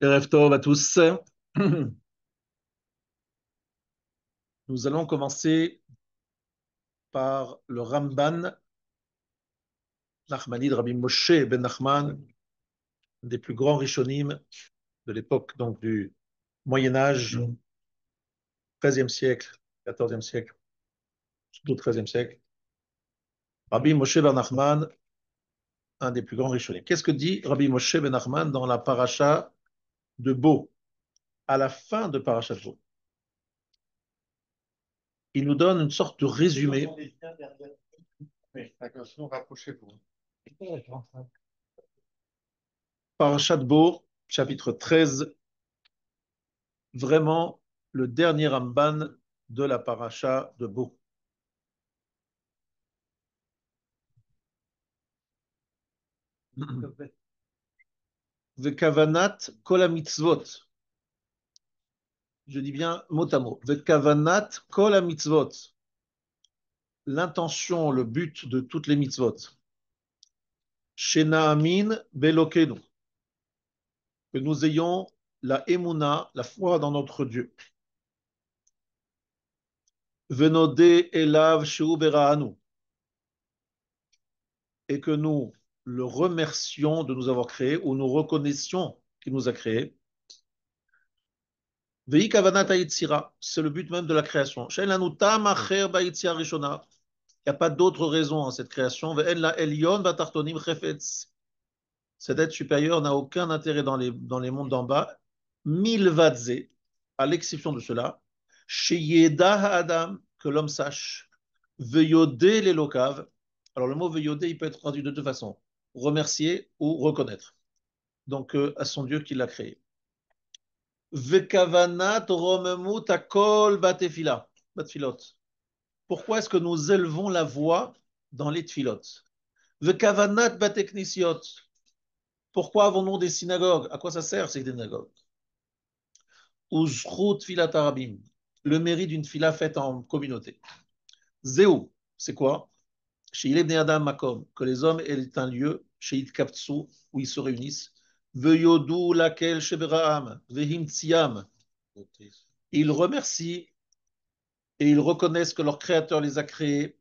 Erev Tov à tous. Nous allons commencer par le Ramban Nachmanide, Rabbi Moshe ben Nachman, un des plus grands rishonim de l'époque donc du Moyen Âge, 13e siècle, 14e siècle, surtout 13e siècle. Rabbi Moshe ben Nachman, un des plus grands rishonim. Qu'est-ce que dit Rabbi Moshe ben Nachman dans la paracha de Bo, à la fin de paracha de Bo? Il nous donne une sorte de résumé. Parashat Bo, chapitre 13, vraiment le dernier Ramban de la paracha de Bo. Vekavanat kol mitzvot. Je dis bien mot à mot. Vekavanat kol mitzvot. L'intention, le but de toutes les mitzvot. Shena amin belokenu. Que nous ayons la emuna, la foi dans notre Dieu. Venode elav shu beraanu. Et que nous le remercions de nous avoir créé ou nous reconnaissions qu'il nous a créés. Vei kavanat hayitzira, c'est le but même de la création. She'en lanu tam acher bayitzia rishona. Il n'y a pas d'autre raison à cette création. Ve'en la elyon batartonim chefetz. Cet être supérieur n'a aucun intérêt dans les mondes d'en bas. Milvadze, à l'exception de cela. Sheyeda ha'adam, que l'homme sache. Veyodé les locaves. Alors le mot veyodé, il peut être traduit de deux façons. Remercier ou reconnaître. Donc à son Dieu qui l'a créé. Vekavanat romemut akol batefila. Batfilot. Pourquoi est-ce que nous élevons la voix dans les tfilot? Vekavanat bateknisiot. Pourquoi avons-nous des synagogues? À quoi ça sert ces synagogues? Uzchrut filat arabim. Le mérite d'une fila faite en communauté. Zéou, c'est quoi? Chez Ileb Adam Makom, que les hommes aient un lieu, chez Itkaptsu, où ils se réunissent. Veyodu lakel sheberaam, vehim tsiam. Ils remercient et ils reconnaissent que leur Créateur les a créés.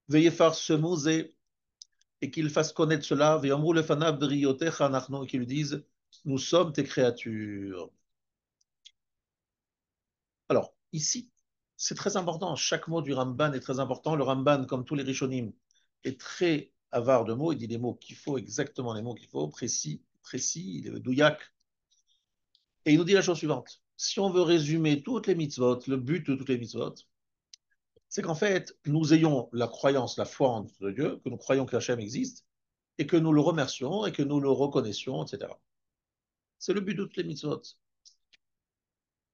Veyefar semouze, et qu'ils fassent connaître cela, et qu'ils lui disent, nous sommes tes créatures. Alors, ici, c'est très important, chaque mot du Ramban est très important. Le Ramban, comme tous les Rishonim, est très avare de mots, il dit les mots qu'il faut, exactement les mots qu'il faut, précis, il est douillac. Et il nous dit la chose suivante, si on veut résumer toutes les mitzvot, le but de toutes les mitzvot, c'est qu'en fait, nous ayons la croyance, la foi en Dieu, que nous croyons que Hachem existe, et que nous le remercions, et que nous le reconnaissions, etc. C'est le but de toutes les mitzvot.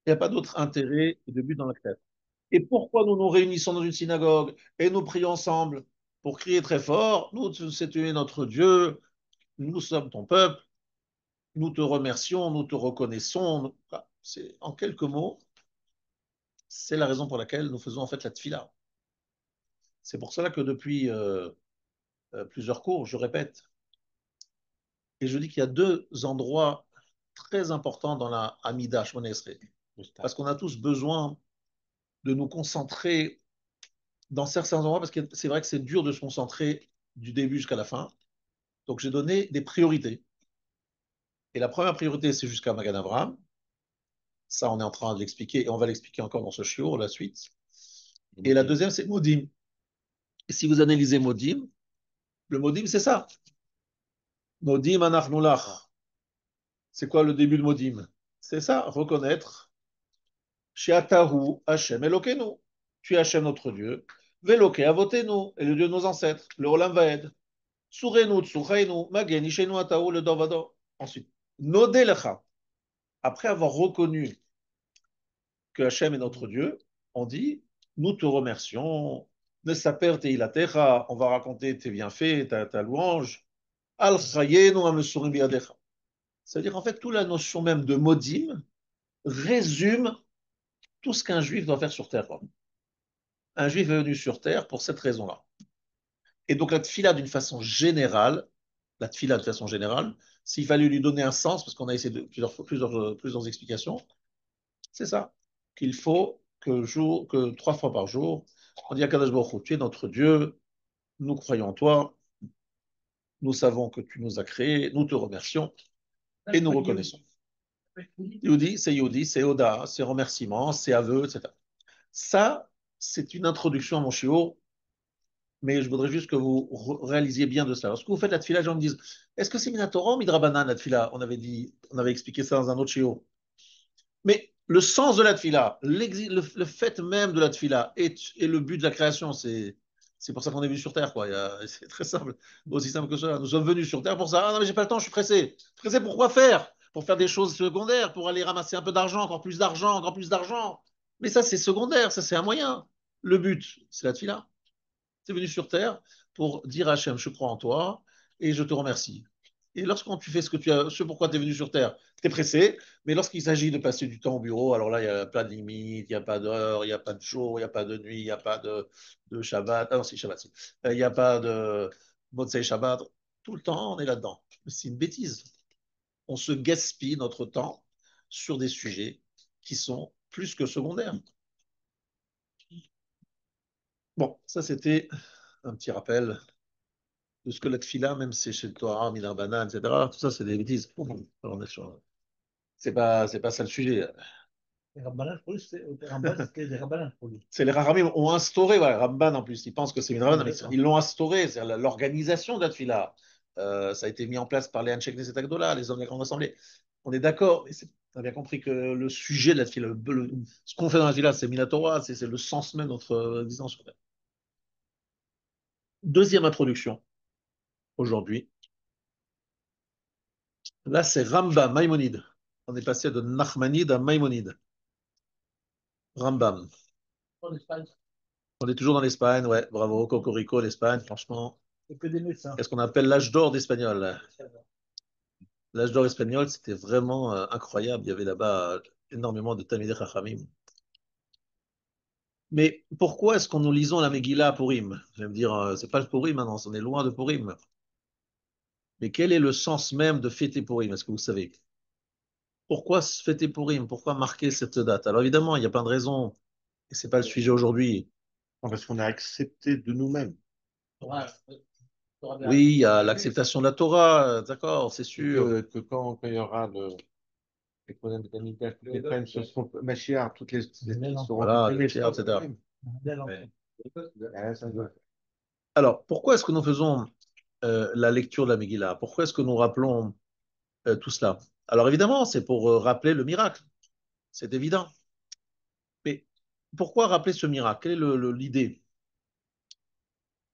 Il n'y a pas d'autre intérêt et de but dans la création. Et pourquoi nous nous réunissons dans une synagogue et nous prions ensemble pour crier très fort, nous, c'est tu es notre Dieu, nous sommes ton peuple, nous te remercions, nous te reconnaissons. C'est, en quelques mots, c'est la raison pour laquelle nous faisons en fait la tfila. C'est pour cela que depuis plusieurs cours, je répète, et je dis qu'il y a deux endroits très importants dans la Amida Shmona Esrei. Parce qu'on a tous besoin de nous concentrer dans certains endroits, parce que c'est vrai que c'est dur de se concentrer du début jusqu'à la fin. Donc j'ai donné des priorités. Et la première priorité, c'est jusqu'à Magan Avraham. Ça, on est en train de l'expliquer, et on va l'expliquer encore dans ce shiur, la suite. Et la deuxième, c'est Modim. Et si vous analysez Modim, le Modim, c'est ça. Modim anachnulach. C'est quoi le début de Modim? C'est ça, reconnaître Sheatahu Hashem Elokenu. Tu es Hashem notre Dieu. Veloke avotenu, et le Dieu de nos ancêtres. Le Olam Vaed. Tsurenu, Tsuchainu, Magen, Ishenu Atahu, le Dovado. Ensuite, Nodelecha. Après avoir reconnu que Hachem est notre Dieu, on dit, nous te remercions, Nesaper Teilatecha, on va raconter tes bienfaits, ta louange, Al Chayenu Amesurim Biadecha. C'est-à-dire, en fait, toute la notion même de modim résume tout ce qu'un juif doit faire sur terre. Un juif est venu sur terre pour cette raison-là. Et donc, la tfila, d'une façon générale, la tfila de façon générale, s'il fallait lui donner un sens, parce qu'on a essayé de plusieurs explications, c'est ça, qu'il faut que 3 fois par jour, on dit à Kadosh Baruch Hu, tu es notre Dieu, nous croyons en toi, nous savons que tu nous as créés, nous te remercions et nous reconnaissons. Yehudi, c'est Oda, c'est remerciement, c'est aveu, etc. Ça, c'est une introduction à mon shiur, mais je voudrais juste que vous réalisiez bien de cela. Lorsque vous faites la tfila, les gens me disent, est-ce que c'est Minatora ou Midrabanan la tfila? On avait expliqué ça dans un autre shiur. Mais le sens de la tfila, le fait même de la tfila et le but de la création, c'est pour ça qu'on est venu sur Terre, quoi. C'est très simple, aussi simple que ça. Nous sommes venus sur Terre pour ça. Ah non, mais j'ai pas le temps, je suis pressé. Pressé pour quoi faire? Pour faire des choses secondaires, pour aller ramasser un peu d'argent, encore plus d'argent, encore plus d'argent. Mais ça, c'est secondaire, ça, c'est un moyen. Le but, c'est la tfila. C'est venu sur terre pour dire à Hachem, je crois en toi et je te remercie. Et lorsqu'on tu fais ce pourquoi tu es venu sur terre, tu es pressé, mais lorsqu'il s'agit de passer du temps au bureau, alors là, il n'y a pas de limite, il n'y a pas d'heure, il n'y a pas de jour, il n'y a pas de nuit, il n'y a pas de Shabbat. Ah non, c'est Shabbat, si. Il n'y a pas de Motsei Shabbat. Tout le temps, on est là-dedans. C'est une bêtise. On se gaspille notre temps sur des sujets qui sont plus que secondaires. Bon, ça c'était un petit rappel de ce que la tfila, même si c'est chez le Torah, Minar Banan, etc., tout ça, c'est des bêtises. C'est pas ça le sujet. Les Rambanan, pour lui, c'était des Rambanan pour lui. C'est les Rahamim ont instauré, ouais, Ramban en plus, ils pensent que c'est Minar Banan, mais ils l'ont instauré, c'est-à-dire l'organisation de la tfila. Ça a été mis en place par les Anshek Knesset Agdola, les hommes de la Grande Assemblée. On est d'accord, mais on a bien compris que le sujet de la tfila, ce qu'on fait dans la tfila, c'est Minatora, c'est le sens même de notre existence sur Terre. Deuxième introduction, aujourd'hui. Là, c'est Rambam, Maïmonide. On est passé de Nachmanide à Maïmonide. Rambam. En Espagne, On est toujours dans l'Espagne, ouais, bravo, Cocorico, l'Espagne, franchement. c'est que des médecins. Qu'est-ce qu'on appelle l'âge d'or d'espagnol? L'âge d'or espagnol, c'était vraiment incroyable. Il y avait là-bas énormément de Talmidei Chachamim. Mais pourquoi est-ce qu'on nous lisons la Megillah à Purim? Je vais me dire, c'est pas le Purim maintenant, on est loin de Purim. Mais quel est le sens même de fêter Purim? Est-ce que vous savez? Pourquoi fêter Purim? Pourquoi marquer cette date? Alors évidemment, il y a plein de raisons, et c'est pas le sujet aujourd'hui. Parce qu'on a accepté de nous-mêmes. Oui, il y a l'acceptation de la Torah, d'accord, c'est sûr. Que quand il y aura les problèmes de l'unité, les problèmes se seront, Machiar, toutes les seront Voilà, supprimées, etc., etc. Ouais. Ça doit- Alors, pourquoi est-ce que nous faisons la lecture de la Megillah? Pourquoi est-ce que nous rappelons tout cela? Alors évidemment, c'est pour rappeler le miracle, c'est évident. Mais pourquoi rappeler ce miracle? Quelle est l'idée?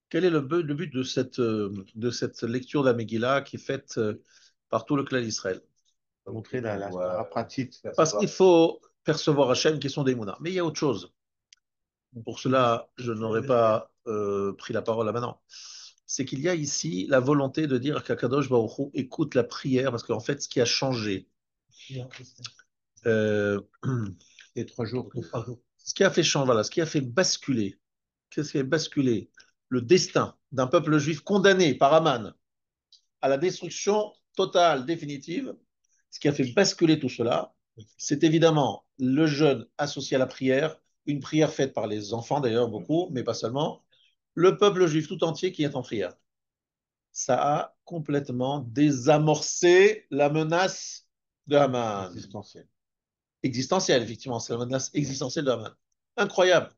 Quel est le but de cette lecture de la Megillah qui est faite par tout le clan d'Israël? Ça va montrer la pratique. Parce qu'il faut percevoir Hachem qui sont des mounas. Mais il y a autre chose. Pour cela, je n'aurais pas pris la parole là maintenant. C'est qu'il y a ici la volonté de dire qu'Akadosh Baruch Hu écoute la prière, parce qu'en fait, ce qui a changé, euh, Les 3 jours. ce qui a fait changer, voilà, ce qui a fait basculer, qu'est-ce qui a basculé le destin d'un peuple juif condamné par Aman à la destruction totale, définitive, ce qui a fait basculer tout cela, c'est évidemment le jeûne associé à la prière, une prière faite par les enfants d'ailleurs beaucoup, mais pas seulement, le peuple juif tout entier qui est en prière. Ça a complètement désamorcé la menace de Haman. Existentielle, effectivement, c'est la menace existentielle de Haman. Incroyable.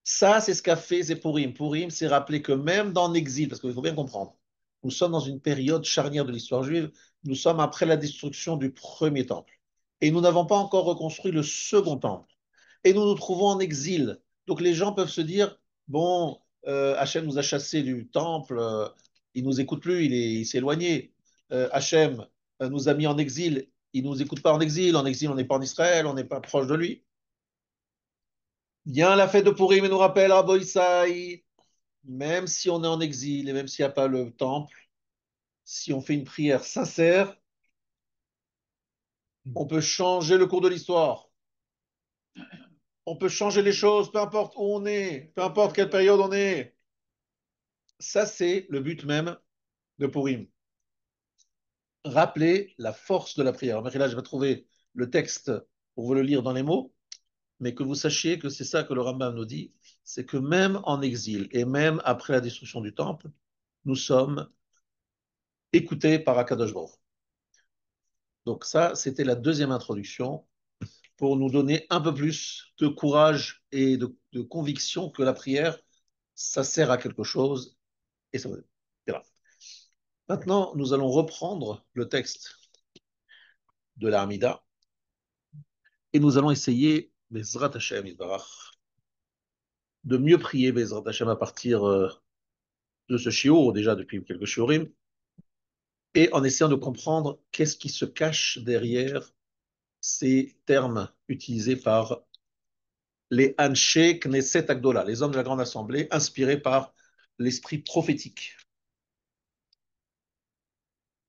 Ça, c'est ce qu'a fait Zépourim. Pourim, c'est rappeler que même dans l'exil, parce qu'il faut bien comprendre, nous sommes dans une période charnière de l'histoire juive, nous sommes après la destruction du premier temple. Et nous n'avons pas encore reconstruit le second temple. Et nous nous trouvons en exil. Donc les gens peuvent se dire, bon, Hachem nous a chassés du temple, il nous écoute plus, il s'est éloigné. Hachem nous a mis en exil, il nous écoute pas en exil. En exil, on n'est pas en Israël, on n'est pas proche de lui. Bien la fête de Purim et nous rappelle, Rabbi Issaï, même si on est en exil et même s'il n'y a pas le temple, si on fait une prière sincère, on peut changer le cours de l'histoire. On peut changer les choses, peu importe où on est, peu importe quelle période on est. Ça, c'est le but même de Purim. rappeler la force de la prière. Mais là, je vais trouver le texte pour vous le lire dans les mots, mais que vous sachiez que c'est ça que le Rambam nous dit, c'est que même en exil et même après la destruction du temple, nous sommes écoutés par Akadosh Baruch. Donc ça, c'était la deuxième introduction pour nous donner un peu plus de courage et de conviction que la prière, ça sert à quelque chose et ça voilà. Maintenant, nous allons reprendre le texte de l'Armida et nous allons essayer, Bezrat Hashem Yisbarach, de mieux prier Bezrat Hashem à partir de ce shiur, déjà depuis quelques shiurim, et en essayant de comprendre qu'est-ce qui se cache derrière ces termes utilisés par les Anshe Knesset Agdola, les hommes de la grande assemblée, inspirés par l'esprit prophétique.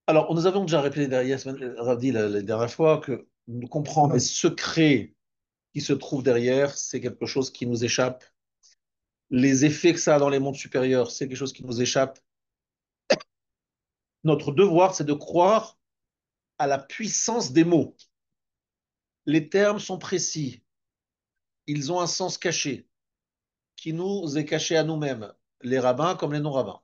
Alors, nous avons déjà répété derrière, Ravdi, la dernière fois, que nous comprendre les secrets qui se trouvent derrière, c'est quelque chose qui nous échappe. Les effets que ça a dans les mondes supérieurs, c'est quelque chose qui nous échappe. Notre devoir, c'est de croire à la puissance des mots. Les termes sont précis, ils ont un sens caché, qui nous est caché à nous-mêmes, les rabbins comme les non-rabbins.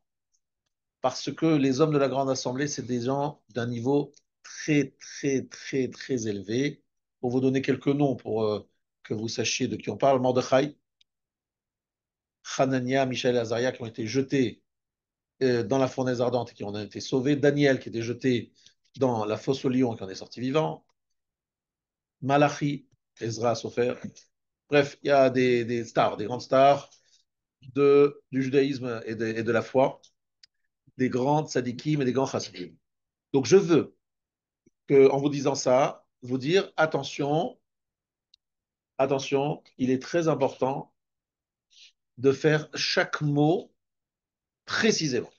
Parce que les hommes de la Grande Assemblée, c'est des gens d'un niveau très, très, très, très élevé. Pour vous donner quelques noms, pour que vous sachiez de qui on parle, Mordechai, Hanania, Michaël et Azaria, qui ont été jetés dans la fournaise ardente et qui ont été sauvés, Daniel, qui était jeté dans la fosse au lion et qui en est sorti vivant, Malachi, Ezra, Sofer. Bref, il y a des stars, des grandes stars du judaïsme et de la foi, des grands tzadikim et des grands chassidim. Donc je veux en vous disant ça, vous dire attention, attention, il est très important de faire chaque mot précisément.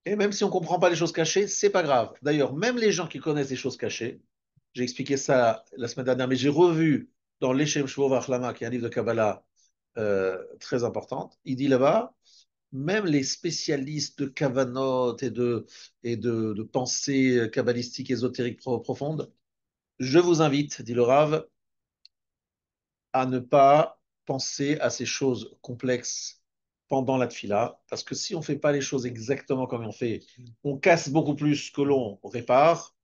Et même si on ne comprend pas les choses cachées, c'est pas grave. D'ailleurs, même les gens qui connaissent les choses cachées, j'ai expliqué ça la semaine dernière, mais j'ai revu dans l'Eshem Shvo Vachlama, qui est un livre de Kabbalah très important, il dit là-bas, même les spécialistes de Kavanot et de pensée kabbalistique ésotérique profonde, je vous invite, dit le Rav, à ne pas penser à ces choses complexes pendant la tfila, parce que si on ne fait pas les choses exactement comme on fait, on casse beaucoup plus que l'on répare,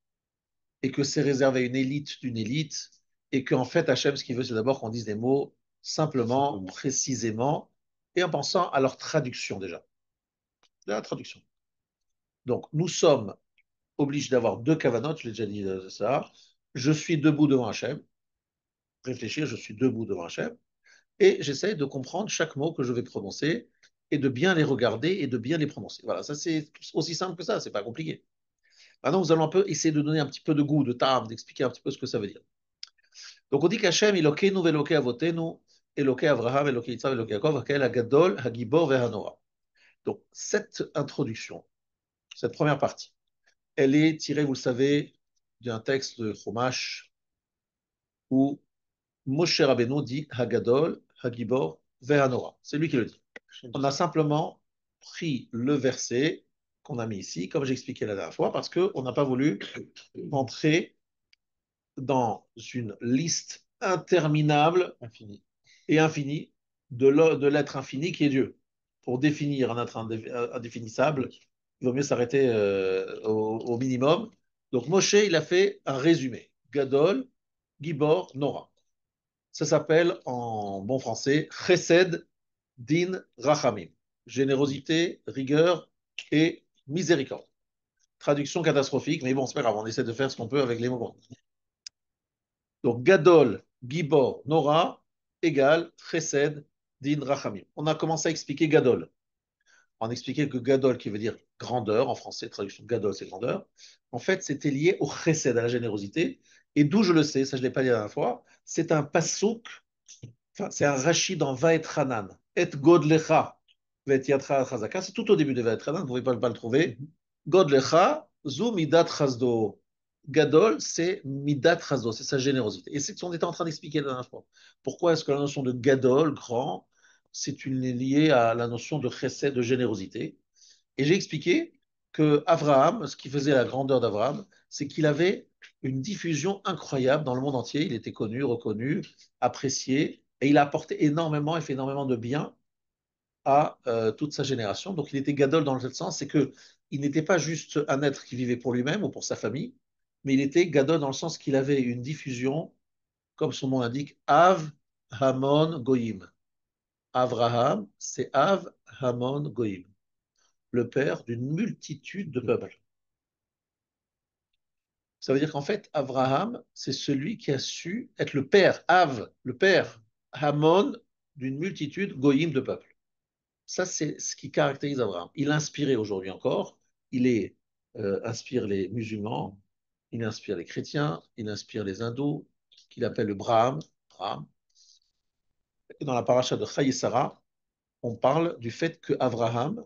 et que c'est réservé à une élite d'une élite, et qu'en fait, Hachem, ce qu'il veut, c'est d'abord qu'on dise des mots simplement, précisément, et en pensant à leur traduction déjà. De la traduction. Donc, nous sommes obligés d'avoir deux kavanotes, je l'ai déjà dit ça. Je suis debout devant Hachem. Réfléchir, je suis debout devant Hachem. Et j'essaye de comprendre chaque mot que je vais prononcer et de bien les regarder et de bien les prononcer. Voilà, ça c'est aussi simple que ça, c'est pas compliqué. Maintenant, nous allons un peu essayer de donner un petit peu de goût, de tarme, d'expliquer un petit peu ce que ça veut dire. Donc on dit qu'Hachem, Elokeinu ve'Elokei avotenu, Elokei Avraham, Elokei Yitzhak, Elokei Yaakov, Hakel Hagadol, Hagibor ve'Hanoah. Donc cette introduction, cette première partie, elle est tirée, vous le savez, d'un texte de Chumash où Moshe Rabbeinu dit Hagadol, Hagibor ve'Hanoah. C'est lui qui le dit. On a simplement pris le verset qu'on a mis ici, comme j'ai expliqué la dernière fois, parce qu'on n'a pas voulu entrer dans une liste interminable et infinie de l'être infini qui est Dieu. Pour définir un être indéfinissable, il vaut mieux s'arrêter au minimum. Donc Moshe, il a fait un résumé. Gadol, Gibor, Nora. Ça s'appelle en bon français Chesed, Din, Rachamim. Générosité, rigueur et miséricorde. Traduction catastrophique, mais bon, c'est pas grave, on essaie de faire ce qu'on peut avec les mots. Donc, Gadol, Gibor, Nora, égale Chesed, Din, Rachamim. On a commencé à expliquer Gadol. On expliquait que Gadol, qui veut dire grandeur, en français, traduction de Gadol, c'est grandeur. En fait, c'était lié au Chesed, à la générosité. Et d'où je le sais, ça je ne l'ai pas dit la dernière fois, c'est un pasouk, enfin, c'est un rachid dans Vaetranan. Et Godlecha, Vet Yatra Chazaka. C'est tout au début de Vaetranan, vous ne pouvez pas le trouver. Godlecha, Zu Midat Chazdo. Gadol, c'est Midat Chazdo, c'est sa générosité. Et c'est ce qu'on était en train d'expliquer la dernière fois. Pourquoi est-ce que la notion de Gadol, grand, c'est lié à la notion de chesed, de générosité. Et j'ai expliqué que Abraham, ce qui faisait la grandeur d'Abraham, c'est qu'il avait une diffusion incroyable dans le monde entier. Il était connu, reconnu, apprécié, et il a apporté énormément et fait énormément de bien à toute sa génération. Donc il était gadol dans le sens, c'est que il n'était pas juste un être qui vivait pour lui-même ou pour sa famille, mais il était gadol dans le sens qu'il avait une diffusion, comme son nom l'indique, Av Hamon Goïm. Abraham, c'est Av Hamon Goïm, le père d'une multitude de peuples. Ça veut dire qu'en fait, Abraham, c'est celui qui a su être le père, Av, le père, Hamon, d'une multitude goïm de peuples. Ça, c'est ce qui caractérise Abraham. Il a inspiré aujourd'hui encore, inspire les musulmans, il inspire les chrétiens, il inspire les hindous, qu'il appelle le Braham. Braham. Et dans la paracha de Chayesara, on parle du fait que Abraham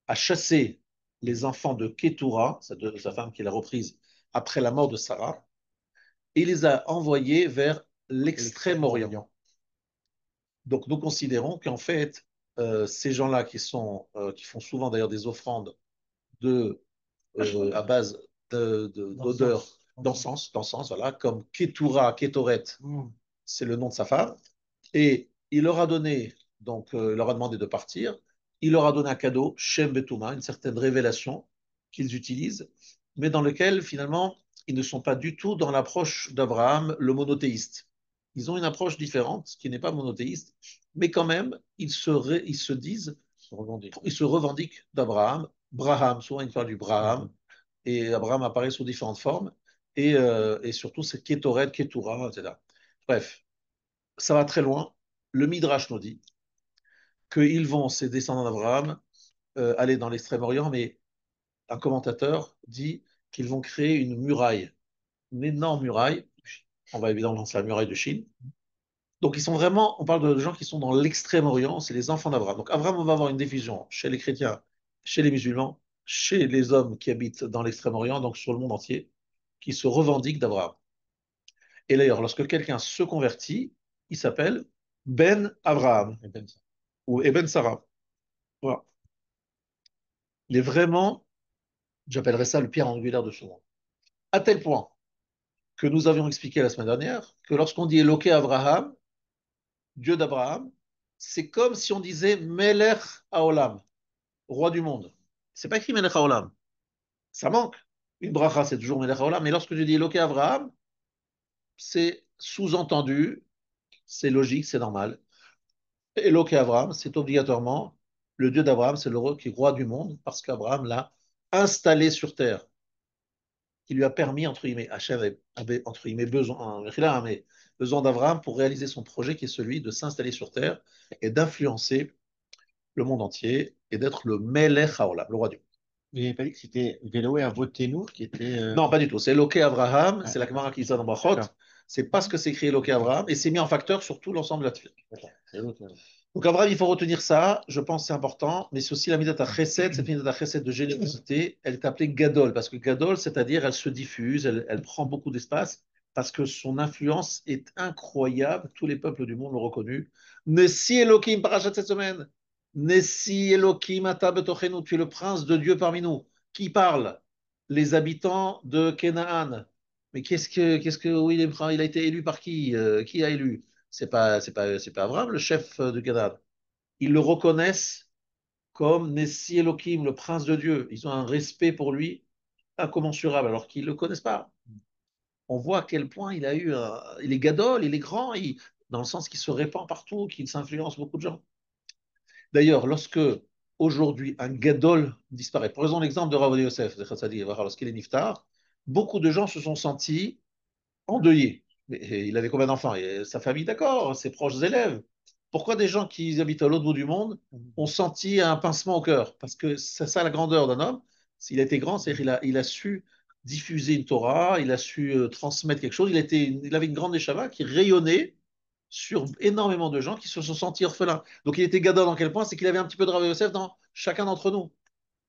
a chassé les enfants de Ketura, sa femme qui l'a reprise après la mort de Sarah, et il les a envoyés vers l'extrême-orient. Donc nous considérons qu'en fait, ces gens-là qui font souvent d'ailleurs des offrandes à base d'odeur, d'encens, voilà, comme Ketura, Ketoret, c'est le nom de sa femme, et il leur a donné, donc il leur a demandé de partir, il leur a donné un cadeau, Shem Betuma, une certaine révélation qu'ils utilisent, mais dans lequel finalement ils ne sont pas du tout dans l'approche d'Abraham, le monothéiste. Ils ont une approche différente, qui n'est pas monothéiste, mais quand même, ils se disent, ils se revendiquent d'Abraham. Braham, souvent il parle du Braham, et Abraham apparaît sous différentes formes, et surtout c'est Ketoret, Ketura, etc. Bref, ça va très loin. Le Midrash nous dit qu'ils vont, ces descendants d'Abraham, aller dans l'extrême-orient, mais un commentateur dit qu'ils vont créer une muraille, une énorme muraille. On va évidemment lancer la muraille de Chine. Donc ils sont vraiment, on parle de gens qui sont dans l'extrême-orient, c'est les enfants d'Abraham. Donc Abraham va avoir une diffusion chez les chrétiens, chez les musulmans, chez les hommes qui habitent dans l'extrême-orient, donc sur le monde entier, qui se revendiquent d'Abraham. Et d'ailleurs, lorsque quelqu'un se convertit, il s'appelle Ben Abraham ou Eben Sarah. Voilà. Il est vraiment, j'appellerais ça le pierre angulaire de ce monde. À tel point que nous avions expliqué la semaine dernière que lorsqu'on dit Eloké Abraham, Dieu d'Abraham, c'est comme si on disait Melech Haolam, roi du monde. C'est pas écrit Melech Haolam. Ça manque. Une bracha, c'est toujours Melech Haolam. Mais lorsque je dis Eloké Abraham, c'est sous-entendu, c'est logique, c'est normal. Eloké Abraham, c'est obligatoirement le Dieu d'Abraham, c'est le roi qui est roi du monde, parce qu'Abraham l'a installé sur terre, qui lui a permis, entre guillemets, Hachem avait, entre guillemets, besoin d'Abraham pour réaliser son projet qui est celui de s'installer sur terre et d'influencer le monde entier et d'être le Melech Haolam, le roi du monde. Vous n'avez pas dit que c'était Véloé à Votenu qui était. Non, pas du tout. C'est Eloké Abraham, c'est la Ah, Gemara qui dit ça dans Brachot. d'accord. C'est parce que c'est écrit Eloké Abraham et c'est mis en facteur sur tout l'ensemble de la tefila. D'accord. C'est l'autre, là. Donc Abraham, il faut retenir ça, je pense que c'est important, mais c'est aussi la Midat HaChesed, cette Midat HaChesed de générosité, elle est appelée Gadol, parce que Gadol, c'est-à-dire elle se diffuse, elle prend beaucoup d'espace, parce que son influence est incroyable, tous les peuples du monde l'ont reconnu. Nessi Elohim, parachat cette semaine, Nessi Elohim ata betochenu, tu es le prince de Dieu parmi nous. Qui parle? Les habitants de Canaan. Mais oui, il a été élu par qui? Qui a élu? C'est pas Abraham, le chef de Canaan. Ils le reconnaissent comme Nessi Elohim, le prince de Dieu. Ils ont un respect pour lui incommensurable, alors qu'ils ne le connaissent pas. On voit à quel point il est gadol, il est grand, dans le sens qu'il se répand partout, qu'il s'influence beaucoup de gens. D'ailleurs, lorsque aujourd'hui un gadol disparaît, prenons l'exemple de Rav Yosef, lorsqu'il est niftar, beaucoup de gens se sont sentis endeuillé. Mais il avait combien d'enfants? Et sa famille, d'accord, ses proches élèves. Pourquoi des gens qui habitent à l'autre bout du monde ont senti un pincement au cœur? Parce que c'est ça la grandeur d'un homme. S'il a été grand, c'est-à-dire il a su diffuser une Torah, il a su transmettre quelque chose. Il avait une grande échava qui rayonnait sur énormément de gens qui se sont sentis orphelins. Donc il était gadol dans quel point? C'est qu'il avait un petit peu de Rav Yosef dans chacun d'entre nous.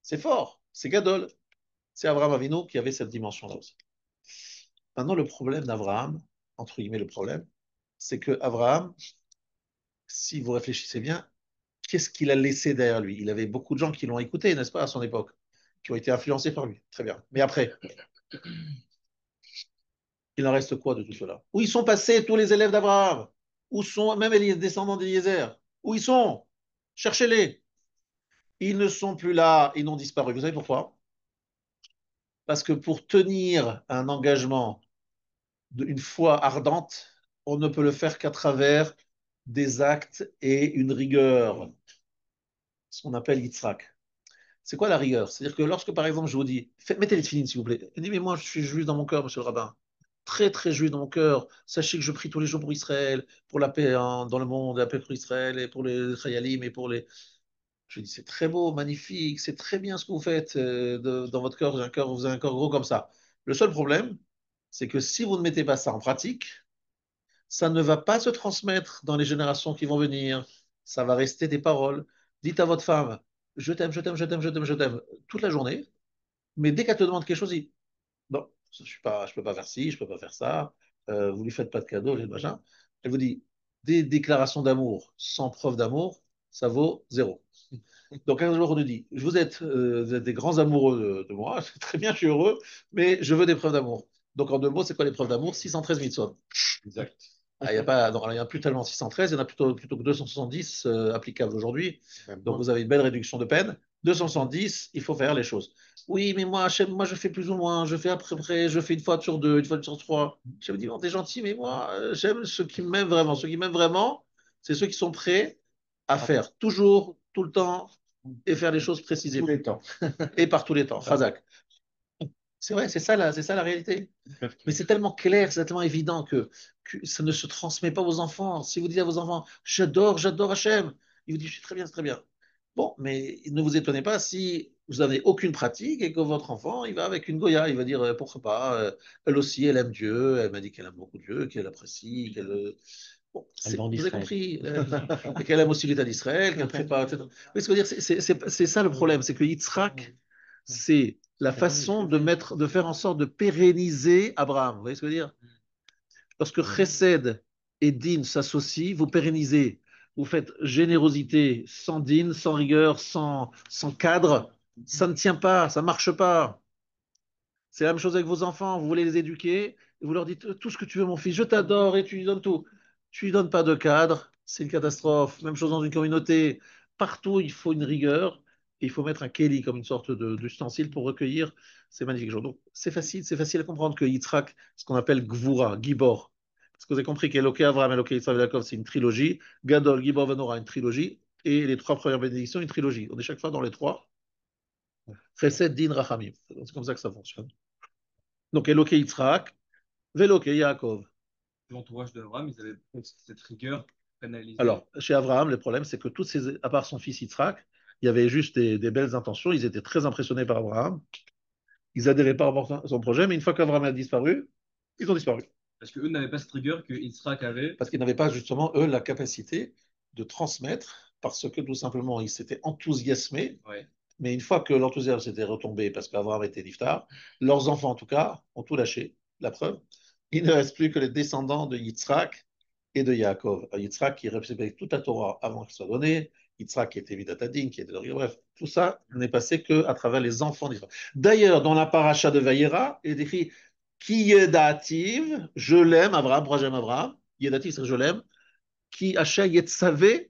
C'est fort, c'est gadol. C'est Abraham Avinu qui avait cette dimension-là aussi. Maintenant, le problème d'Abraham, entre guillemets le problème, c'est que Abraham, si vous réfléchissez bien, qu'est-ce qu'il a laissé derrière lui? Il avait beaucoup de gens qui l'ont écouté, n'est-ce pas, à son époque. qui ont été influencés par lui. Très bien. Mais après, il en reste quoi de tout cela? Où ils sont passés tous les élèves d'Abraham? Où sont même les descendants d'Eliezer? Où ils sont? Cherchez-les. Ils ne sont plus là, ils n'ont disparu. Vous savez pourquoi? Parce que pour tenir un engagement une foi ardente, on ne peut le faire qu'à travers des actes et une rigueur, ce qu'on appelle Yitzhak. C'est quoi la rigueur? C'est-à-dire que lorsque, par exemple, je vous dis, mettez les tefilines, s'il vous plaît. Il dit, mais moi, je suis juif dans mon cœur, monsieur le rabbin. Très, très juif dans mon cœur. Sachez que je prie tous les jours pour Israël, pour la paix dans le monde, la paix pour Israël, et pour les Chayalim, et pour les... Je dis, c'est très beau, magnifique, c'est très bien ce que vous faites dans votre cœur. Vous avez un cœur gros comme ça. Le seul problème, c'est que si vous ne mettez pas ça en pratique, ça ne va pas se transmettre dans les générations qui vont venir. Ça va rester des paroles. Dites à votre femme, je t'aime, je t'aime, je t'aime, je t'aime, je t'aime, toute la journée. Mais dès qu'elle te demande quelque chose, dit, non, je peux pas faire ci, je peux pas faire ça. Vous lui faites pas de cadeau, les machins. Elle vous dit, des déclarations d'amour sans preuve d'amour, ça vaut zéro. Donc un jour, on nous dit, vous êtes des grands amoureux de moi, très bien, je suis heureux, mais je veux des preuves d'amour. Donc en deux mots, c'est quoi les preuves d'amour? 613 mitzvot. Exact. Ah, il y a plus tellement 613, il y en a plutôt que 270 applicables aujourd'hui. Même Donc moi. vous avez une belle réduction de peine. 270, il faut faire les choses. Oui, mais moi je fais plus ou moins, je fais à peu près, je fais une fois sur deux, une fois sur trois. Je me dis, bon, t'es gentil, mais moi, j'aime ceux qui m'aiment vraiment. Ceux qui m'aiment vraiment, c'est ceux qui sont prêts à faire toujours, tout le temps, et faire les choses Tous précisément. les temps. Et par tous les temps. Chazak. C'est vrai, c'est ça la réalité. Mais c'est tellement clair, c'est tellement évident que ça ne se transmet pas aux enfants. Si vous dites à vos enfants, j'adore Hachem, ils vous disent, c'est très bien, c'est très bien. Bon, mais ne vous étonnez pas si vous n'avez aucune pratique et que votre enfant, il va avec une Goya, il va dire, pourquoi pas, elle aussi, elle aime Dieu, elle m'a dit qu'elle aime beaucoup Dieu, qu'elle apprécie, qu'elle... Bon, Elle va en vous avez Israël. compris, et qu'elle aime aussi l'État d'Israël, qu'elle ne fait pas, etc. Oui, ce que je veux dire, c'est ça le problème, c'est que Yitzhak, c'est la façon de faire en sorte de pérenniser Abraham. Vous voyez ce que je veux dire? Lorsque Chesed et Din s'associent, vous pérennisez. Vous faites générosité sans Din, sans rigueur, sans cadre. Ça ne tient pas, ça ne marche pas. C'est la même chose avec vos enfants. Vous voulez les éduquer et vous leur dites tout ce que tu veux, mon fils, je t'adore et tu lui donnes tout. Tu lui donnes pas de cadre, c'est une catastrophe. Même chose dans une communauté. Partout, il faut une rigueur et il faut mettre un keli comme une sorte d'ustensile pour recueillir ces magnifiques jours. Donc, c'est facile à comprendre que Yitzhak, ce qu'on appelle Gvura, Gibor. Parce que vous avez compris qu'Eloké Avram, Eloké Yitzhak et Yaakov, c'est une trilogie. Gadol, Gibor, Venora, une trilogie. Et les trois premières bénédictions, une trilogie. On est chaque fois dans les trois. Chesed, Din, Rachamim. C'est comme ça que ça fonctionne. Donc, Eloké Yitzhak, Veloké Yaakov. L'entourage d'Abraham, ils avaient cette rigueur canalisée. Alors, chez Abraham, le problème, c'est que à part son fils Yitzhak, il y avait juste des belles intentions. Ils étaient très impressionnés par Abraham. Ils adhéraient pas à son projet, mais une fois qu'Abraham a disparu, ils ont disparu. Parce qu'eux n'avaient pas cette rigueur que Yitzhak avait. Parce qu'ils n'avaient pas justement, eux, la capacité de transmettre, parce que tout simplement, ils s'étaient enthousiasmés. Ouais. Mais une fois que l'enthousiasme s'était retombé, parce qu'Abraham était niftar, leurs enfants, en tout cas, ont tout lâché. La preuve, il ne reste plus que les descendants de Yitzhak et de Yaakov. Yitzhak qui respectait toute la Torah avant qu'elle soit donnée, Yitzhak qui était Vidatadin, qui était... Bref, tout ça n'est passé qu'à travers les enfants d'Israël. D'ailleurs, dans la paracha de Vayera, il est écrit Ki yedativ, je l'aime, Abraham, pourquoi j'aime Abraham? Yedativ, c'est que je l'aime. Ki asha yetzave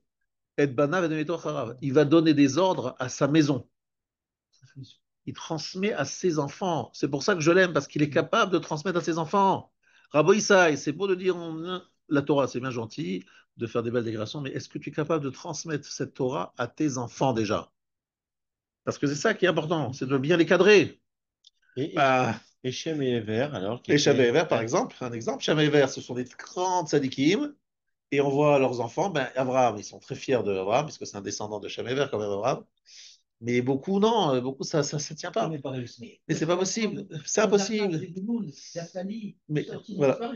et banav et harav. Il va donner des ordres à sa maison. Il transmet à ses enfants. C'est pour ça que je l'aime, parce qu'il est capable de transmettre à ses enfants. Rabbi Issaï, c'est beau de dire la Torah, c'est bien gentil de faire des belles déclarations, mais est-ce que tu es capable de transmettre cette Torah à tes enfants déjà? Parce que c'est ça qui est important, c'est de bien les cadrer. Et, Bah, et Shem et Ever, alors, qui et Shammai était. Ever, par exemple, un exemple, Shammai Ever, ce sont des grands tzadikim, et on voit leurs enfants, ben, Abraham, ils sont très fiers de Abraham, puisque c'est un descendant de Shammai Ever, quand même, Abraham. Mais beaucoup, non, beaucoup, ça ne tient pas. Pas réussi. Mais c'est pas possible, c'est impossible. Mais voilà.